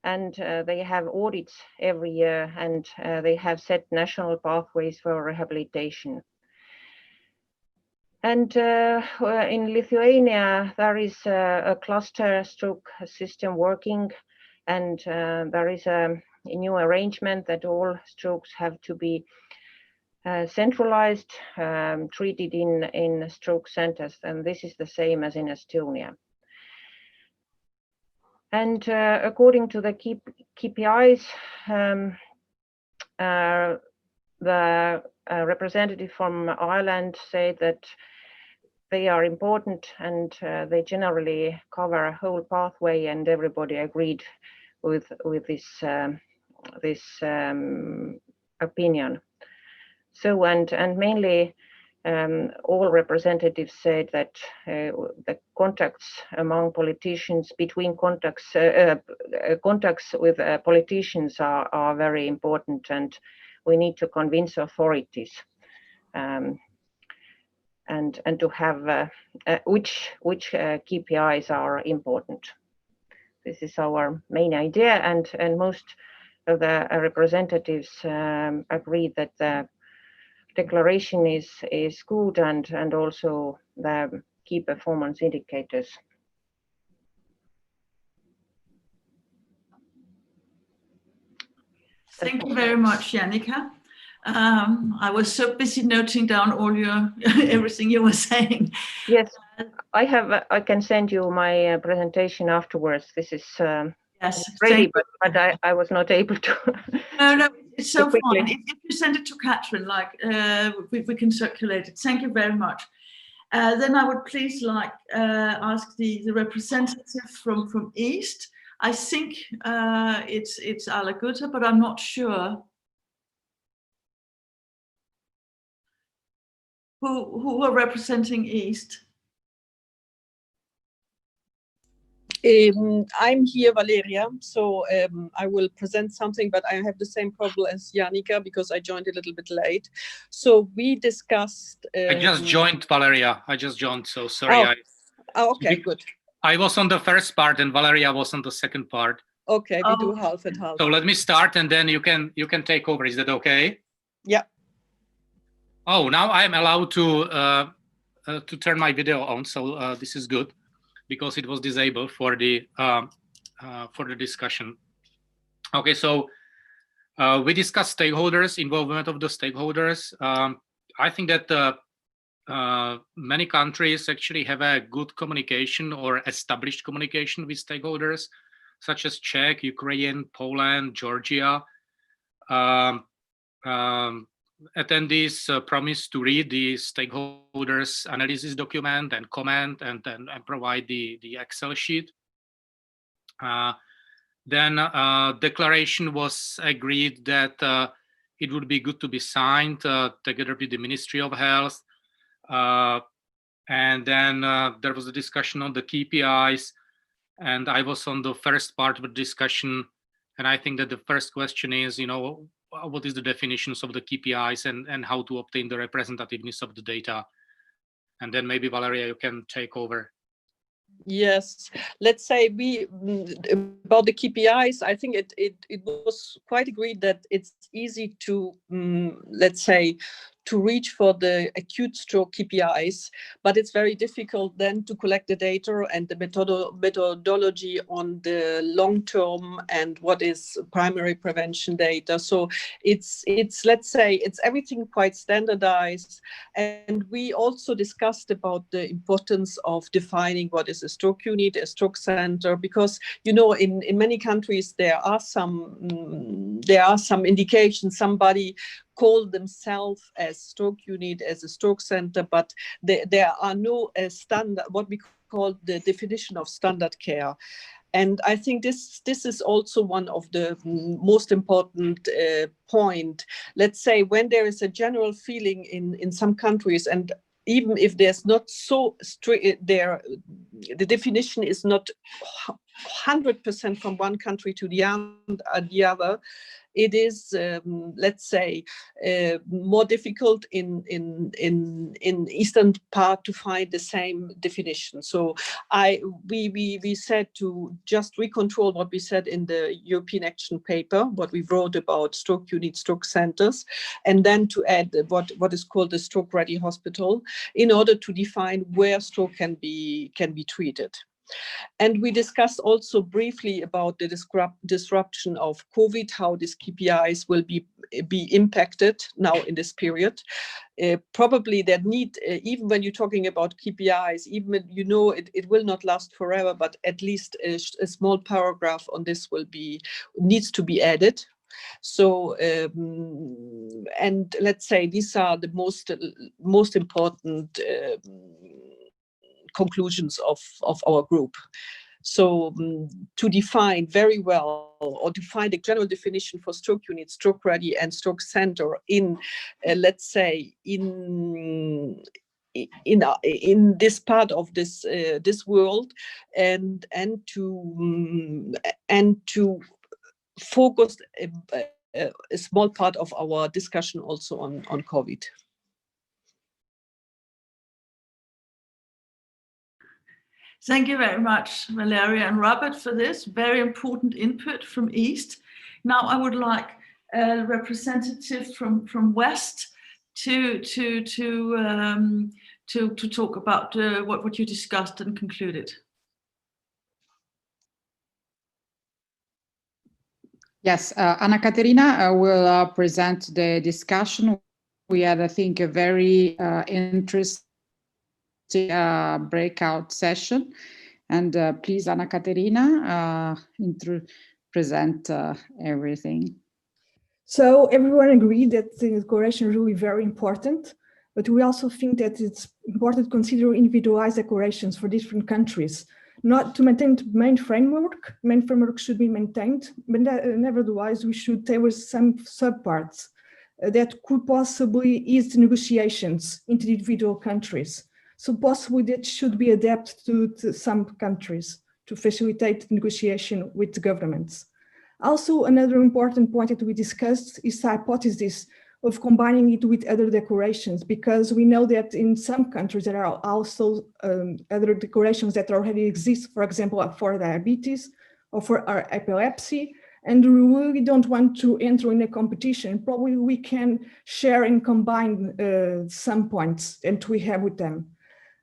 and they have audits every year, and they have set national pathways for rehabilitation. And in Lithuania, there is a cluster stroke system working, and there is a new arrangement that all strokes have to be centralized, treated in stroke centers, and this is the same as in Estonia. And according to the KPIs, the representative from Ireland said that they are important, and they generally cover a whole pathway, and everybody agreed with this opinion. So and mainly all representatives said that the contacts among politicians, between contacts with politicians are very important, and we need to convince authorities and to have which KPIs are important. This is our main idea, and most of the representatives agreed that the declaration is good, and also the key performance indicators. Thank you very much, Janika. I was so busy noting down all your everything you were saying. Yes, I can send you my presentation afterwards. This is Yes, ready, but I was not able to. No, it's so quickly. fine. If you send it to Catherine, like we can circulate it. Thank you very much. Then I would please like ask the representative from East. I think it's Ala Gutta, but I'm not sure. Who are representing East? I'm here, Valeria, so I will present something, but I have the same problem as Janica because I joined a little bit late. So we discussed... I just joined, Valeria. I just joined, so sorry. Okay, good. I was on the first part and Valeria was on the second part. Okay, we do half and half. So let me start and then you can take over. Is that okay? Yeah. Oh, now I'm allowed to turn my video on, so this is good, because it was disabled for the discussion. Okay, so we discussed stakeholders, involvement of the stakeholders. I think that many countries actually have a good communication or established communication with stakeholders, such as Czech, Ukraine, Poland, Georgia. Attendees promised to read the stakeholders analysis document and comment and provide the Excel sheet. Then declaration was agreed that it would be good to be signed together with the Ministry of Health. And then there was a discussion on the KPIs, and I was on the first part of the discussion. And I think that the first question is, what is the definitions of the KPIs and how to obtain the representativeness of the data? And then maybe Valeria, you can take over. Yes, let's say about the KPIs, I think it was quite agreed that it's easy to, let's say, to reach for the acute stroke KPIs, but it's very difficult then to collect the data and the methodology on the long term and what is primary prevention data. So it's let's say it's everything quite standardized. And we also discussed about the importance of defining what is a stroke unit, a stroke center, because in many countries there are some indications somebody call themselves as stroke unit, as a stroke center, but there are no standard, what we call the definition of standard care. And I think this is also one of the most important point. Let's say when there is a general feeling in some countries, and even if there's not so strict, the definition is not 100% from one country to the other, it is, let's say, more difficult in Eastern part to find the same definition. So we said to just recontrol what we said in the European Action Paper, what we wrote about stroke units, stroke centers, and then to add what is called the stroke ready hospital in order to define where stroke can be treated. And we discussed also briefly about the disruption of COVID, how these KPIs will be impacted now in this period. Probably that need, even when you're talking about KPIs, even it will not last forever, but at least a small paragraph on this needs to be added. So, and let's say these are the most important conclusions of our group. So to define very well, or to find a general definition for stroke unit, stroke ready and stroke center in, let's say, in this part of this world, and to focus a small part of our discussion also on COVID. Thank you very much, Valeria and Robert, for this very important input from East. Now I would like a representative from West to talk about what you discussed and concluded. Yes, Anna Caterina will present the discussion. We had, I think, a very interesting breakout session. And please, Anna Caterina, present everything. So everyone agreed that the declaration is really very important, but we also think that it's important to consider individualized declarations for different countries. Not to maintain the main framework should be maintained, but nevertheless, we should tailor some subparts that could possibly ease the negotiations into the individual countries. So possibly that should be adapted to some countries to facilitate the negotiation with the governments. Also, another important point that we discussed is the hypothesis of combining it with other declarations, because we know that in some countries there are also other declarations that already exist, for example, for diabetes or for our epilepsy, and we really don't want to enter in a competition. Probably we can share and combine some points that we have with them.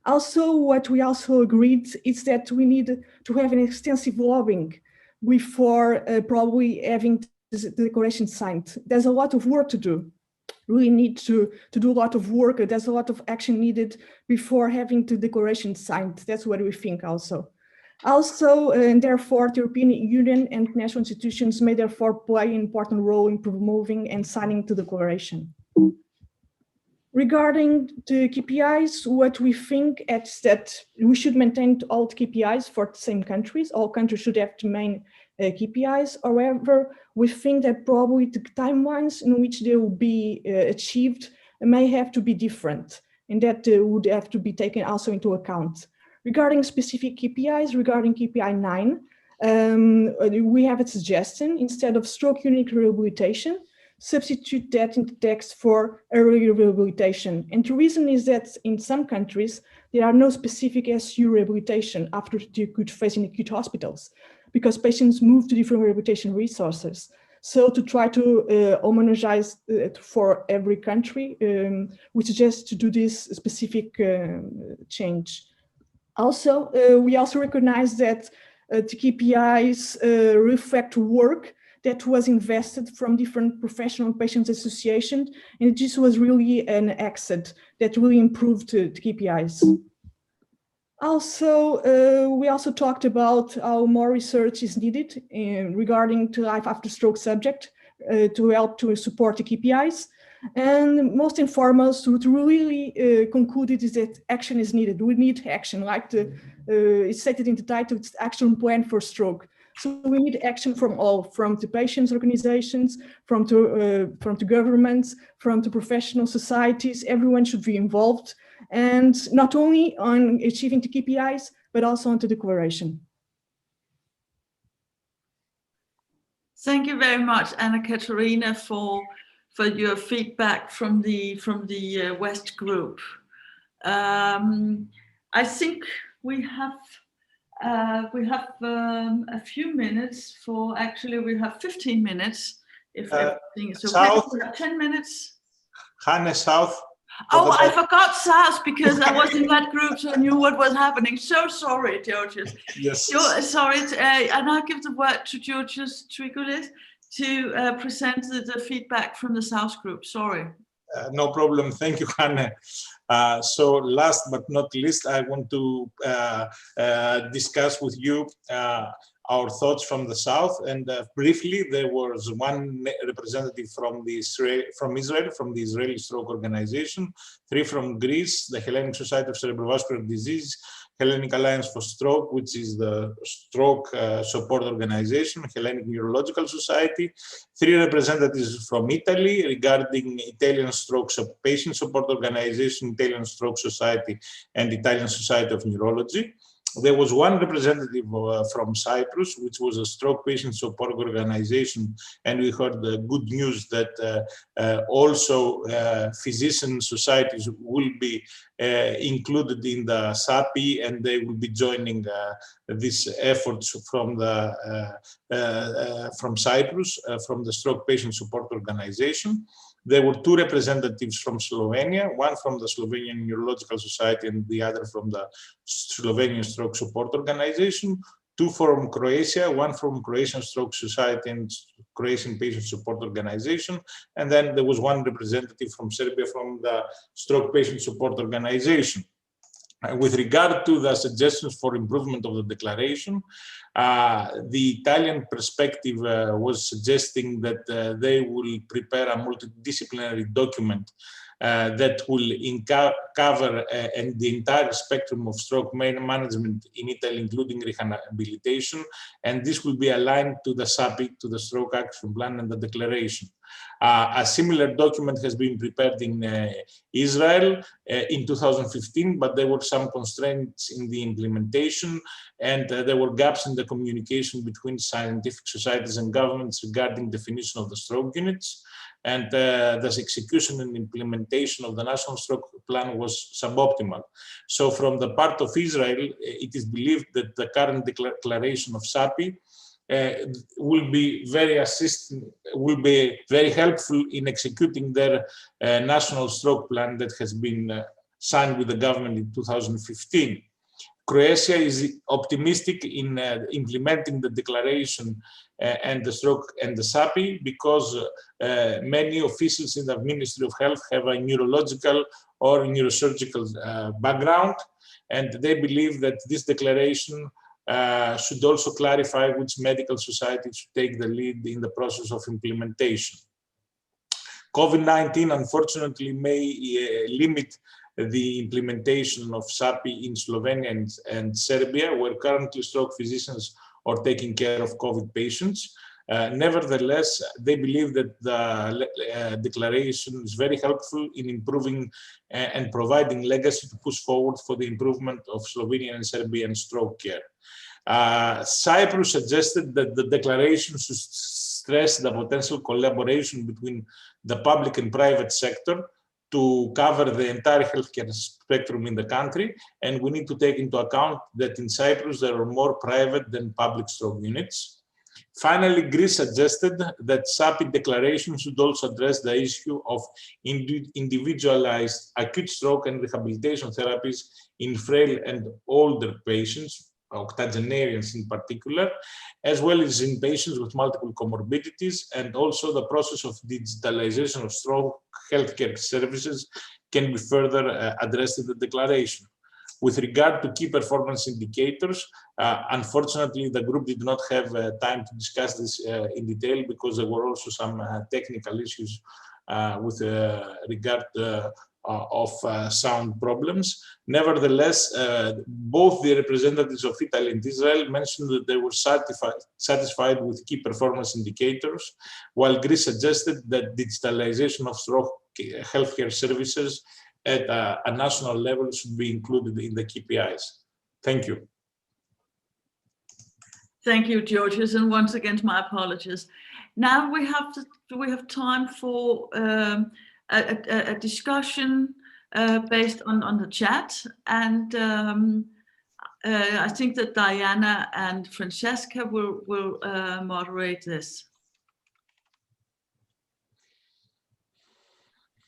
Also, what we also agreed is that we need to have an extensive lobbying before probably having the declaration signed. There's a lot of work to do. We need to do a lot of work. There's a lot of action needed before having the declaration signed. That's what we think also. Also, and therefore, the European Union and national institutions may therefore play an important role in promoting and signing the declaration. Regarding the KPIs, what we think is that we should maintain all the KPIs for the same countries. All countries should have the main KPIs. However, we think that probably the timelines in which they will be achieved may have to be different, and that would have to be taken also into account. Regarding specific KPIs, regarding KPI 9, we have a suggestion. Instead of stroke unit rehabilitation, substitute that in the text for early rehabilitation. And the reason is that in some countries, there are no specific SU rehabilitation after the acute phase in acute hospitals, because patients move to different rehabilitation resources. So to try to homogenize it for every country, we suggest to do this specific change. Also, we also recognize that the KPIs reflect work that was invested from different professional patients associations, and this was really an asset that really improved the KPIs. Also, we also talked about how more research is needed regarding the life after stroke subject to help to support the KPIs. And most and foremost, what really concluded is that action is needed. We need action, like it's stated in the title, it's action plan for stroke. So we need action from all, from the patients' organizations, from the governments, from the professional societies. Everyone should be involved, and not only on achieving the KPIs, but also on the declaration. Thank you very much, Anna Caterina, for your feedback from the West group. I think we have a few minutes for, actually we have 15 minutes if everything is okay. 10 minutes. Hanne South. Oh, I forgot South because I was in that group, so I knew what was happening. So sorry, Georgios. Yes. Sorry, and I'll give the word to Georgios Trigoulis to present the feedback from the South group. Sorry. No problem. Thank you, Hanne. So last but not least, I want to discuss with you our thoughts from the South. And briefly, there was one representative from Israel, from the Israeli Stroke Organization, 3 from Greece, the Hellenic Society of Cerebrovascular Disease, Hellenic Alliance for Stroke, which is the stroke support organization, Hellenic Neurological Society, 3 representatives from Italy regarding Italian Stroke Patient Support Organization, Italian Stroke Society, and Italian Society of Neurology. There was one representative from Cyprus, which was a stroke patient support organization, and we heard the good news that also physician societies will be included in the SAPI, and they will be joining these efforts from Cyprus, from the Stroke Patient Support Organization. There were 2 representatives from Slovenia, one from the Slovenian Neurological Society and the other from the Slovenian Stroke Support Organization. 2 from Croatia, 1 from Croatian Stroke Society and Croatian Patient Support Organization, and then there was 1 representative from Serbia from the Stroke Patient Support Organization. With regard to the suggestions for improvement of the declaration, the Italian perspective was suggesting that they will prepare a multidisciplinary document that will cover and the entire spectrum of stroke management in Italy, including rehabilitation, and this will be aligned to the SAPI, to the Stroke Action Plan and the declaration. A similar document has been prepared in Israel in 2015, but there were some constraints in the implementation, and there were gaps in the communication between scientific societies and governments regarding definition of the stroke units. And the execution and implementation of the National Stroke Plan was suboptimal. So from the part of Israel, it is believed that the current declaration of SAPI will be very helpful in executing their National Stroke Plan that has been signed with the government in 2015. Croatia is optimistic in implementing the declaration and the stroke and the SAPI because many officials in the Ministry of Health have a neurological or neurosurgical background, and they believe that this declaration should also clarify which medical society should take the lead in the process of implementation. COVID-19 unfortunately may limit the implementation of SAPI in Slovenia and Serbia, where currently stroke physicians are taking care of COVID patients. Nevertheless, they believe that the declaration is very helpful in improving and providing legacy to push forward for the improvement of Slovenian and Serbian stroke care. Cyprus suggested that the declaration should stress the potential collaboration between the public and private sector to cover the entire healthcare spectrum in the country, and we need to take into account that in Cyprus there are more private than public stroke units. Finally, Greece suggested that SAPI declaration should also address the issue of individualized acute stroke and rehabilitation therapies in frail and older patients, octogenarians in particular, as well as in patients with multiple comorbidities, and also the process of digitalization of stroke healthcare services can be further addressed in the declaration. With regard to key performance indicators, unfortunately, the group did not have time to discuss this in detail because there were also some technical issues with regard of sound problems. Nevertheless, both the representatives of Italy and Israel mentioned that they were satisfied with key performance indicators, while Greece suggested that digitalization of stroke healthcare services at a national level should be included in the KPIs. Thank you. Thank you, Georgios, and once again, my apologies. Now we have time for a discussion based on the chat, and I think that Diana and Francesca will moderate this.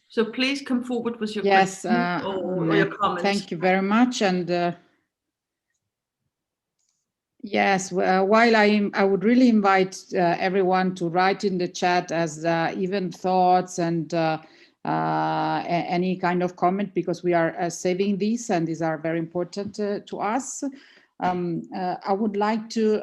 So please come forward with your question or your comments. Thank you very much. And yes, while I would really invite everyone to write in the chat as even thoughts and any kind of comment, because we are saving these and these are very important to us. I would like to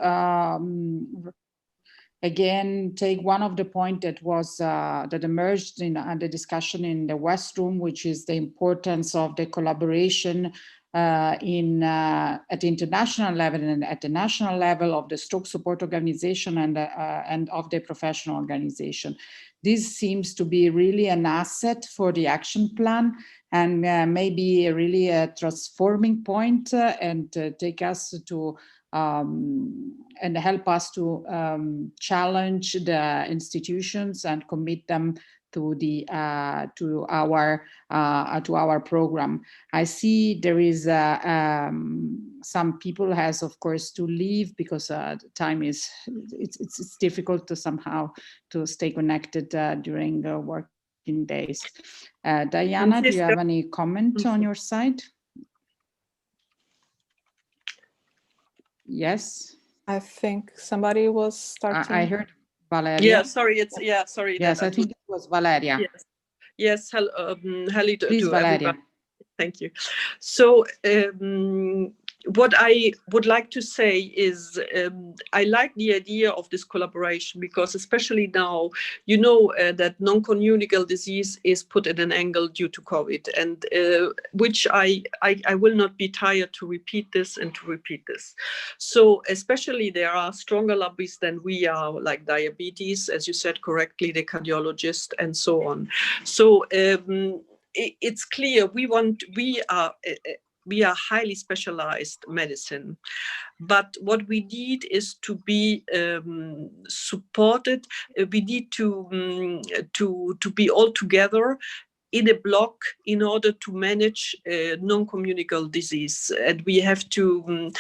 again take one of the points that was that emerged in the discussion in the West Room, which is the importance of the collaboration at the international level and at the national level of the stroke support organization and of the professional organization. This seems to be really an asset for the action plan and maybe really a transforming point and take us to and help us to challenge the institutions and commit them to the to our program. I see there is some people has of course to leave because time is it's difficult to somehow to stay connected during the working days. Diana, do you have any comment on your side? Yes. I think somebody was starting. I heard Valeria. Yeah, sorry, sorry. Yes, I think it was Valeria. Yes, hello to Please, Valeria. everybody. Thank you. So what I would like to say is I like the idea of this collaboration, because especially now, you know, that non-communicable disease is put at an angle due to COVID, and which I will not be tired to repeat this. So especially there are stronger lobbies than we are, like diabetes, as you said correctly, the cardiologist and so on. So it's clear we are highly specialized medicine, but what we need is to be supported. We need to be all together in a block in order to manage non-communicable disease, and we have to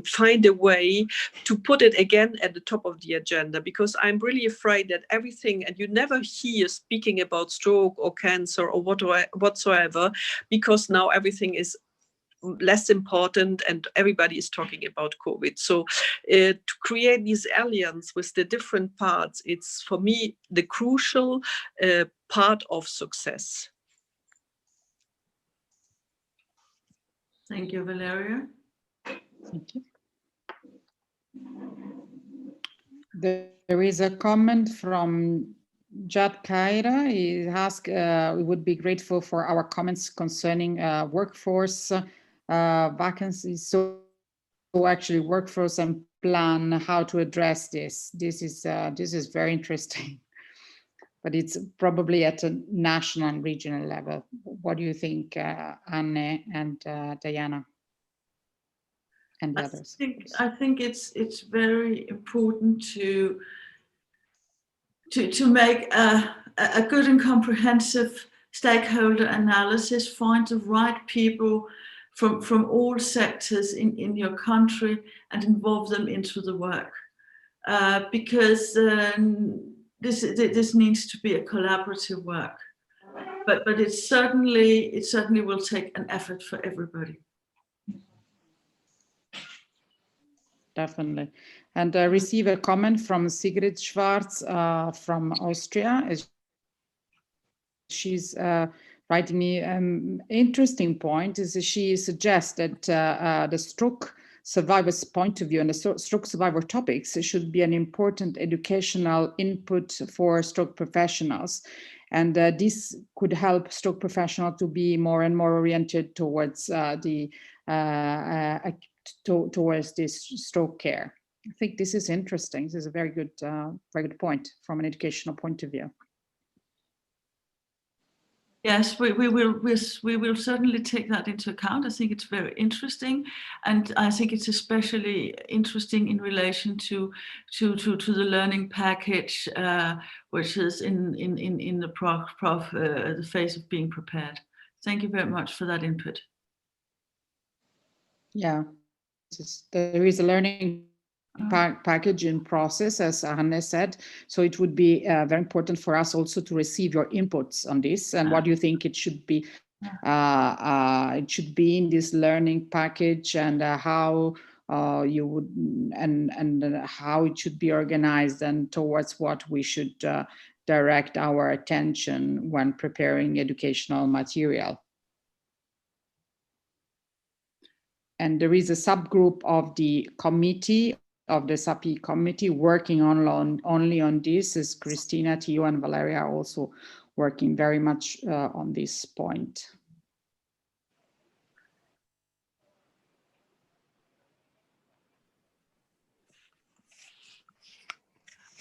find a way to put it again at the top of the agenda, because I'm really afraid that everything, and you never hear speaking about stroke or cancer or whatsoever, because now everything is less important and everybody is talking about COVID. So to create this alliance with the different parts, it's for me the crucial part of success. Thank you, Valeria. Thank you. There is a comment from Jad Kaira. He asked, we would be grateful for our comments concerning workforce vacancies. So actually workforce and plan how to address this. This is very interesting, but it's probably at a national and regional level. What do you think, Anne and Diana and the others? I think it's very important to make a good and comprehensive stakeholder analysis, find the right people from all sectors in your country and involve them into the work, because this needs to be a collaborative work, but it certainly will take an effort for everybody. Definitely. And I receive a comment from Sigrid Schwarz from Austria. She's writing me interesting point is she suggests that the stroke survivors' point of view and the stroke survivor topics should be an important educational input for stroke professionals. And this could help stroke professionals to be more and more oriented towards towards this stroke care. I think this is interesting. This is a very good point from an educational point of view. Yes, we will certainly take that into account. I think it's very interesting, and I think it's especially interesting in relation to the learning package, which is in the phase of being prepared. Thank you very much for that input. Yeah, there is a learning package in process, as Hanne said. So it would be very important for us also to receive your inputs on this. And what do you think it should be? It should be in this learning package, and how you would and how it should be organized, and towards what we should direct our attention when preparing educational material. And there is a subgroup of the committee, of the SAPI committee, working only on this. Is Christina, Theo, and Valeria are also working very much on this point.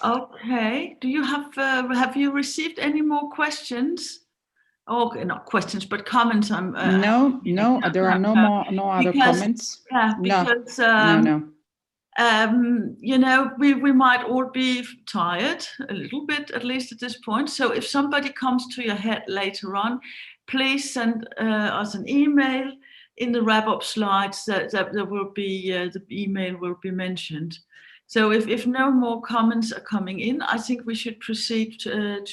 Okay. Do you have you received any more questions? Okay, not questions, but comments. No, there are no other comments. Yeah, because no. You know, we might all be tired a little bit, at least at this point. So if somebody comes to your head later on, please send us an email. In the wrap-up slides, that there will be the email will be mentioned. So if no more comments are coming in, I think we should proceed to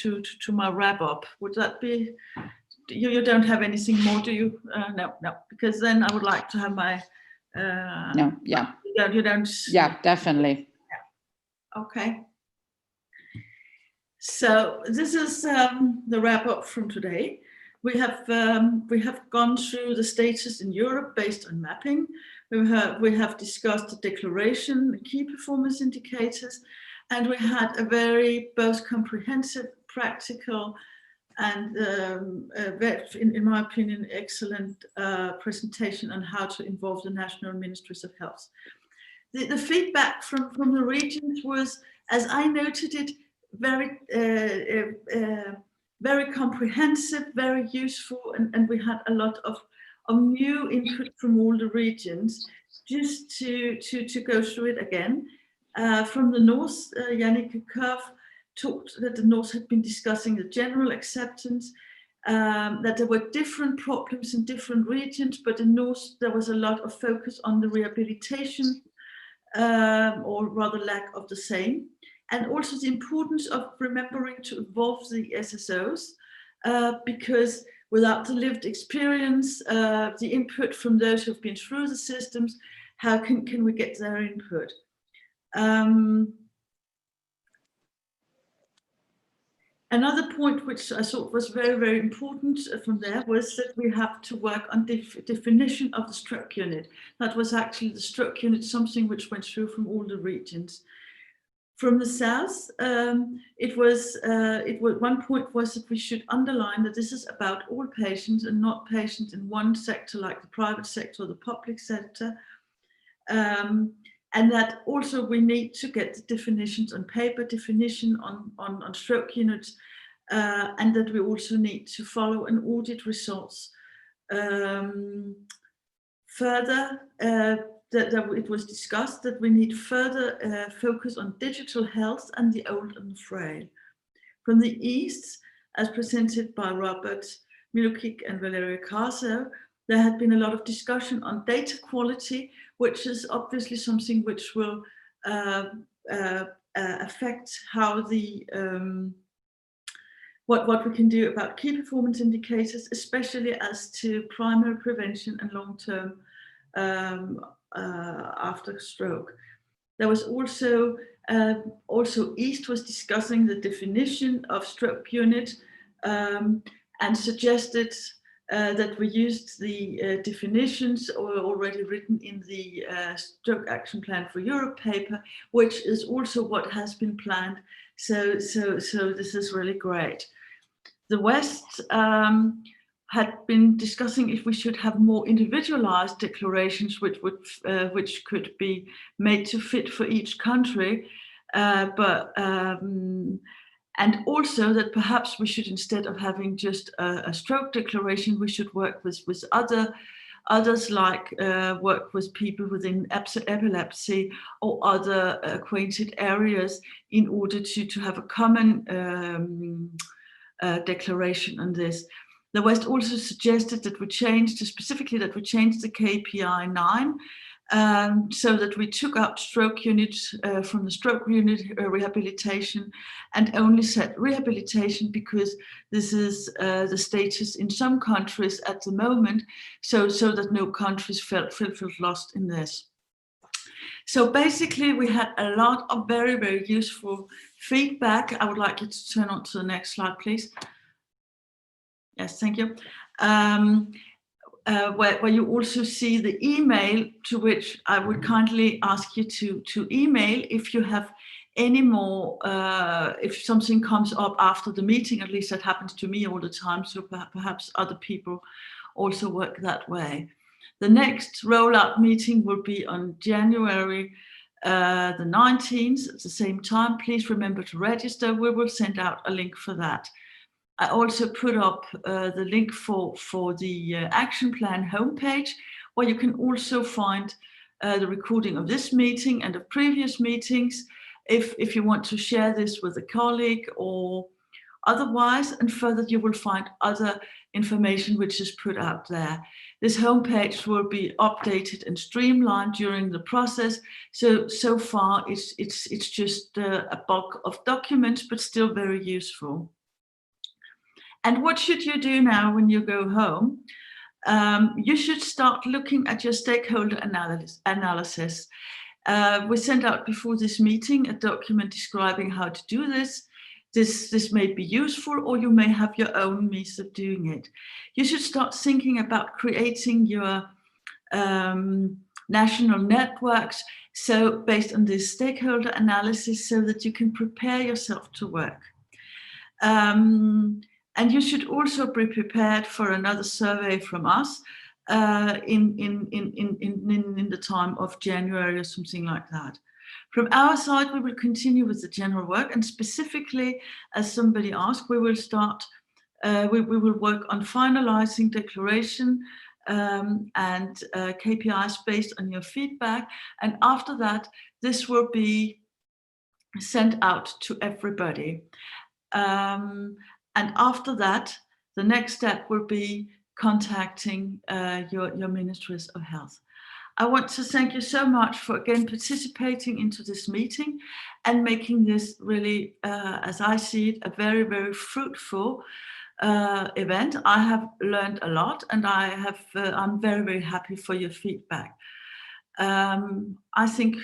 my wrap-up. Would that be? You don't have anything more, do you? No, because then I would like to have my. No, yeah. You don't. Yeah, definitely. Yeah. Okay. So this is the wrap up from today. We have gone through the status in Europe based on mapping. We have discussed the declaration, the key performance indicators, and we had a very both comprehensive, practical, and in my opinion, excellent presentation on how to involve the national ministries of health. The feedback from the regions was, as I noted it, very comprehensive, very useful, and we had a lot of new input from all the regions. Just to go through it again, from the north, Yannick Curve talked that the north had been discussing the general acceptance, that there were different problems in different regions, but in north there was a lot of focus on the rehabilitation, or rather lack of the same. And also the importance of remembering to involve the SSOs, because without the lived experience, the input from those who've been through the systems, how can we get their input? Another point which I thought was very, very important from there was that we have to work on definition of the stroke unit. That was actually the stroke unit, something which went through from all the regions. From the south, one point was that we should underline that this is about all patients and not patients in one sector like the private sector or the public sector. And that also we need to get the definitions on paper, definition on stroke units, and that we also need to follow and audit results. Further, that it was discussed that we need further focus on digital health and the old and the frail. From the east, as presented by Robert Milukik and Valeria Caso, there had been a lot of discussion on data quality, which is obviously something which will affect how the what we can do about key performance indicators, especially as to primary prevention and long-term after stroke. There was also East was discussing the definition of stroke unit, and suggested that we used the definitions already written in the Stroke Action Plan for Europe paper, which is also what has been planned. So this is really great. The West had been discussing if we should have more individualized declarations, which could be made to fit for each country, and also that perhaps we should, instead of having just a stroke declaration, we should work with others, like work with people within epilepsy or other acquainted areas in order to have a common declaration on this. The West also suggested that we change the KPI 9, so that we took out stroke units from the stroke unit rehabilitation and only set rehabilitation, because this is the status in some countries at the moment, so that no countries felt lost in this. So basically we had a lot of very, very useful feedback. I would like you to turn on to the next slide, please. Yes, thank you. Where you also see the email, to which I would kindly ask you to email if you have any more, if something comes up after the meeting. At least that happens to me all the time, so perhaps other people also work that way. The next rollout meeting will be on January the 19th at the same time. Please remember to register. We will send out a link for that. I also put up the link for the action plan homepage, where you can also find the recording of this meeting and of previous meetings, if you want to share this with a colleague or otherwise. And further, you will find other information which is put out there. This homepage will be updated and streamlined during the process. So far, it's just a bulk of documents, but still very useful. And what should you do now when you go home? You should start looking at your stakeholder analysis. We sent out before this meeting a document describing how to do this. This may be useful, or you may have your own means of doing it. You should start thinking about creating your national networks, so based on this stakeholder analysis, so that you can prepare yourself to work. And you should also be prepared for another survey from us in the time of January or something like that. From our side, we will continue with the general work, and specifically, as somebody asked, we will start, we will work on finalizing declaration and KPIs based on your feedback. And after that, this will be sent out to everybody. And after that, the next step will be contacting your ministries of health. I want to thank you so much for again participating into this meeting and making this really, as I see it, a very, very fruitful event. I have learned a lot, and I'm very, very happy for your feedback. I think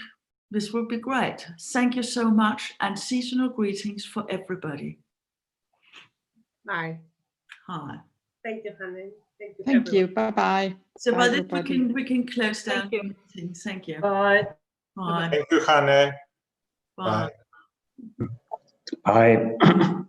this will be great. Thank you so much, and seasonal greetings for everybody. Bye. Hi. Thank you, Hanne. Thank you. Thank you. Bye-bye. So Bye, by this everybody. we can close down. Thank you. the meeting. Thank you. Bye. Bye. Thank you, Hanne. Bye. Bye.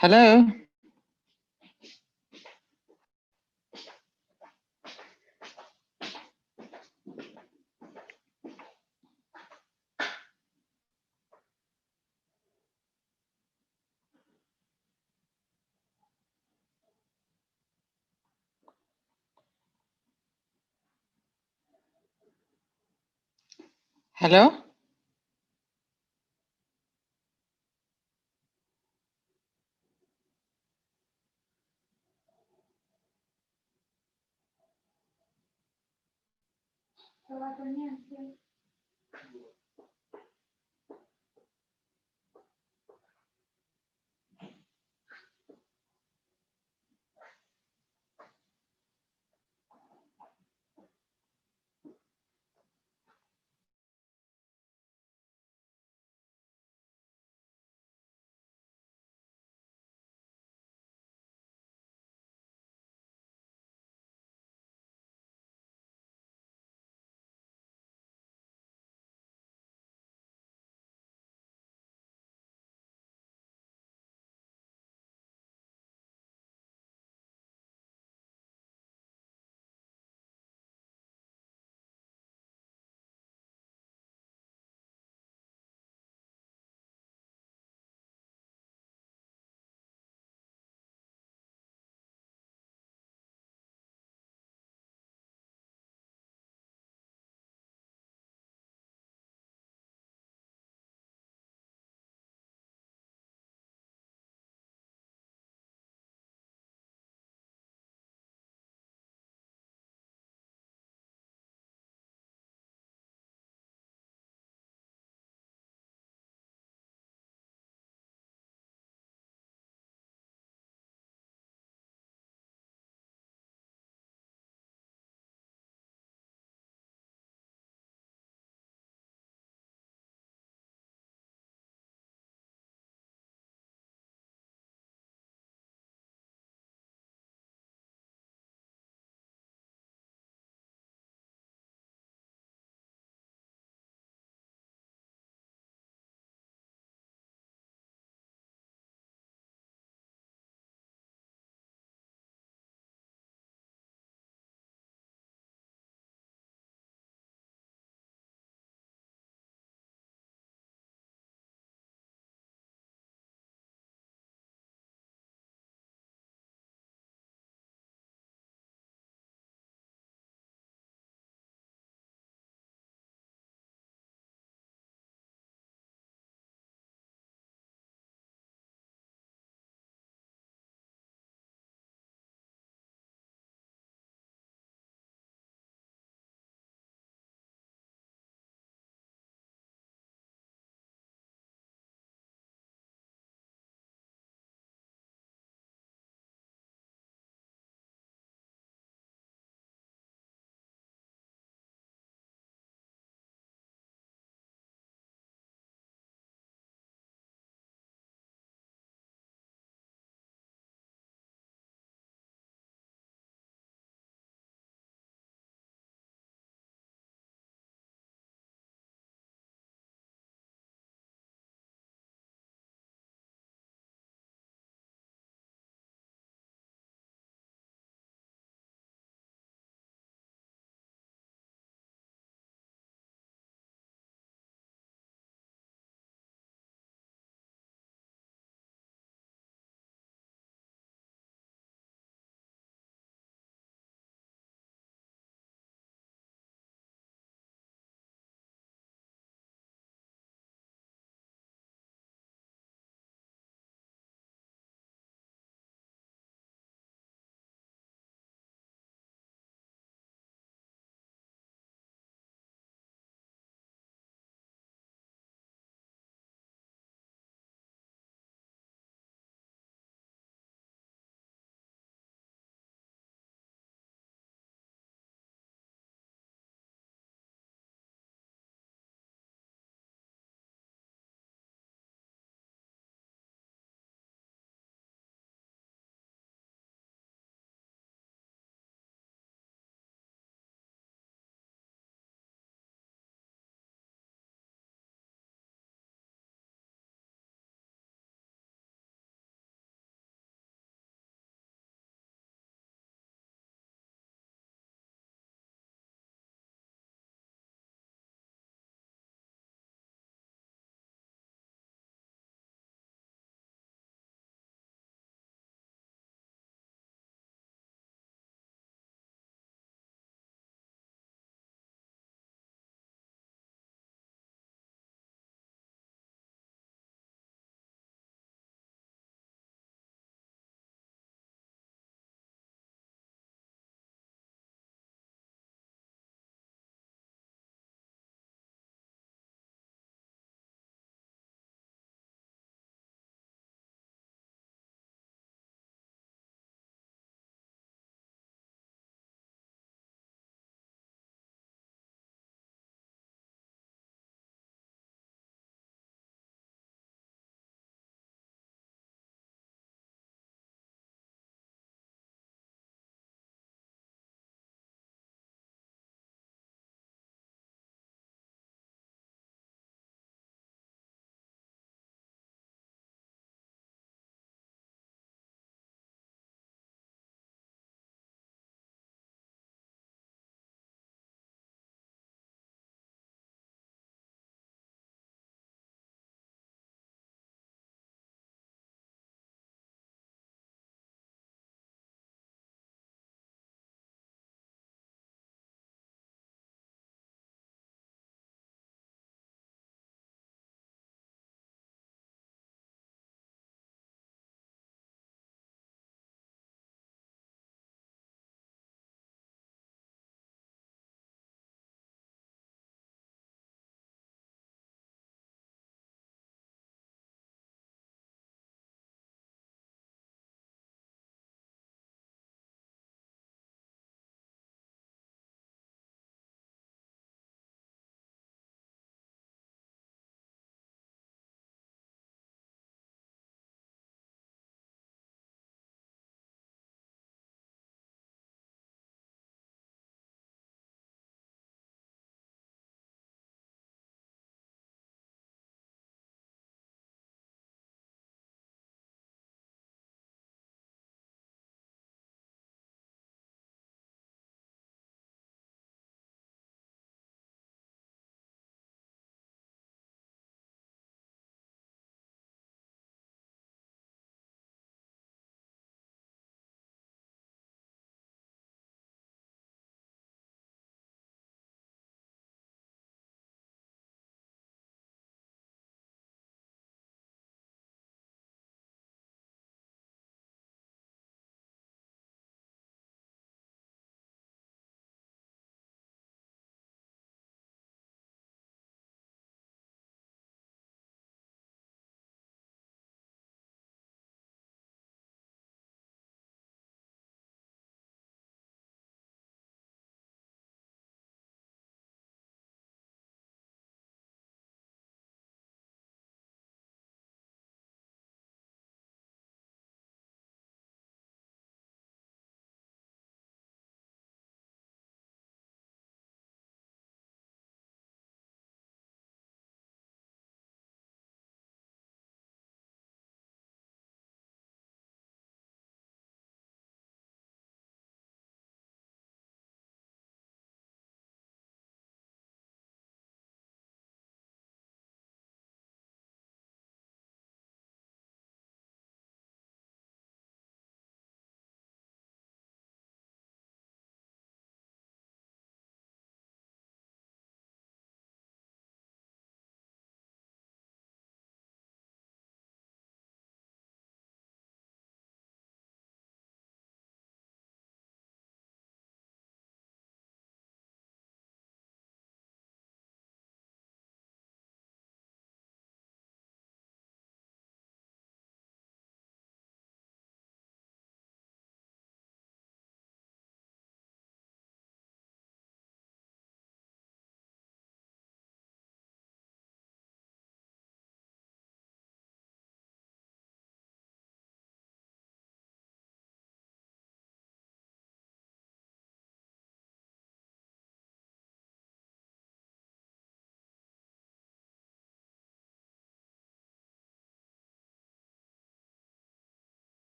Hello? Hello?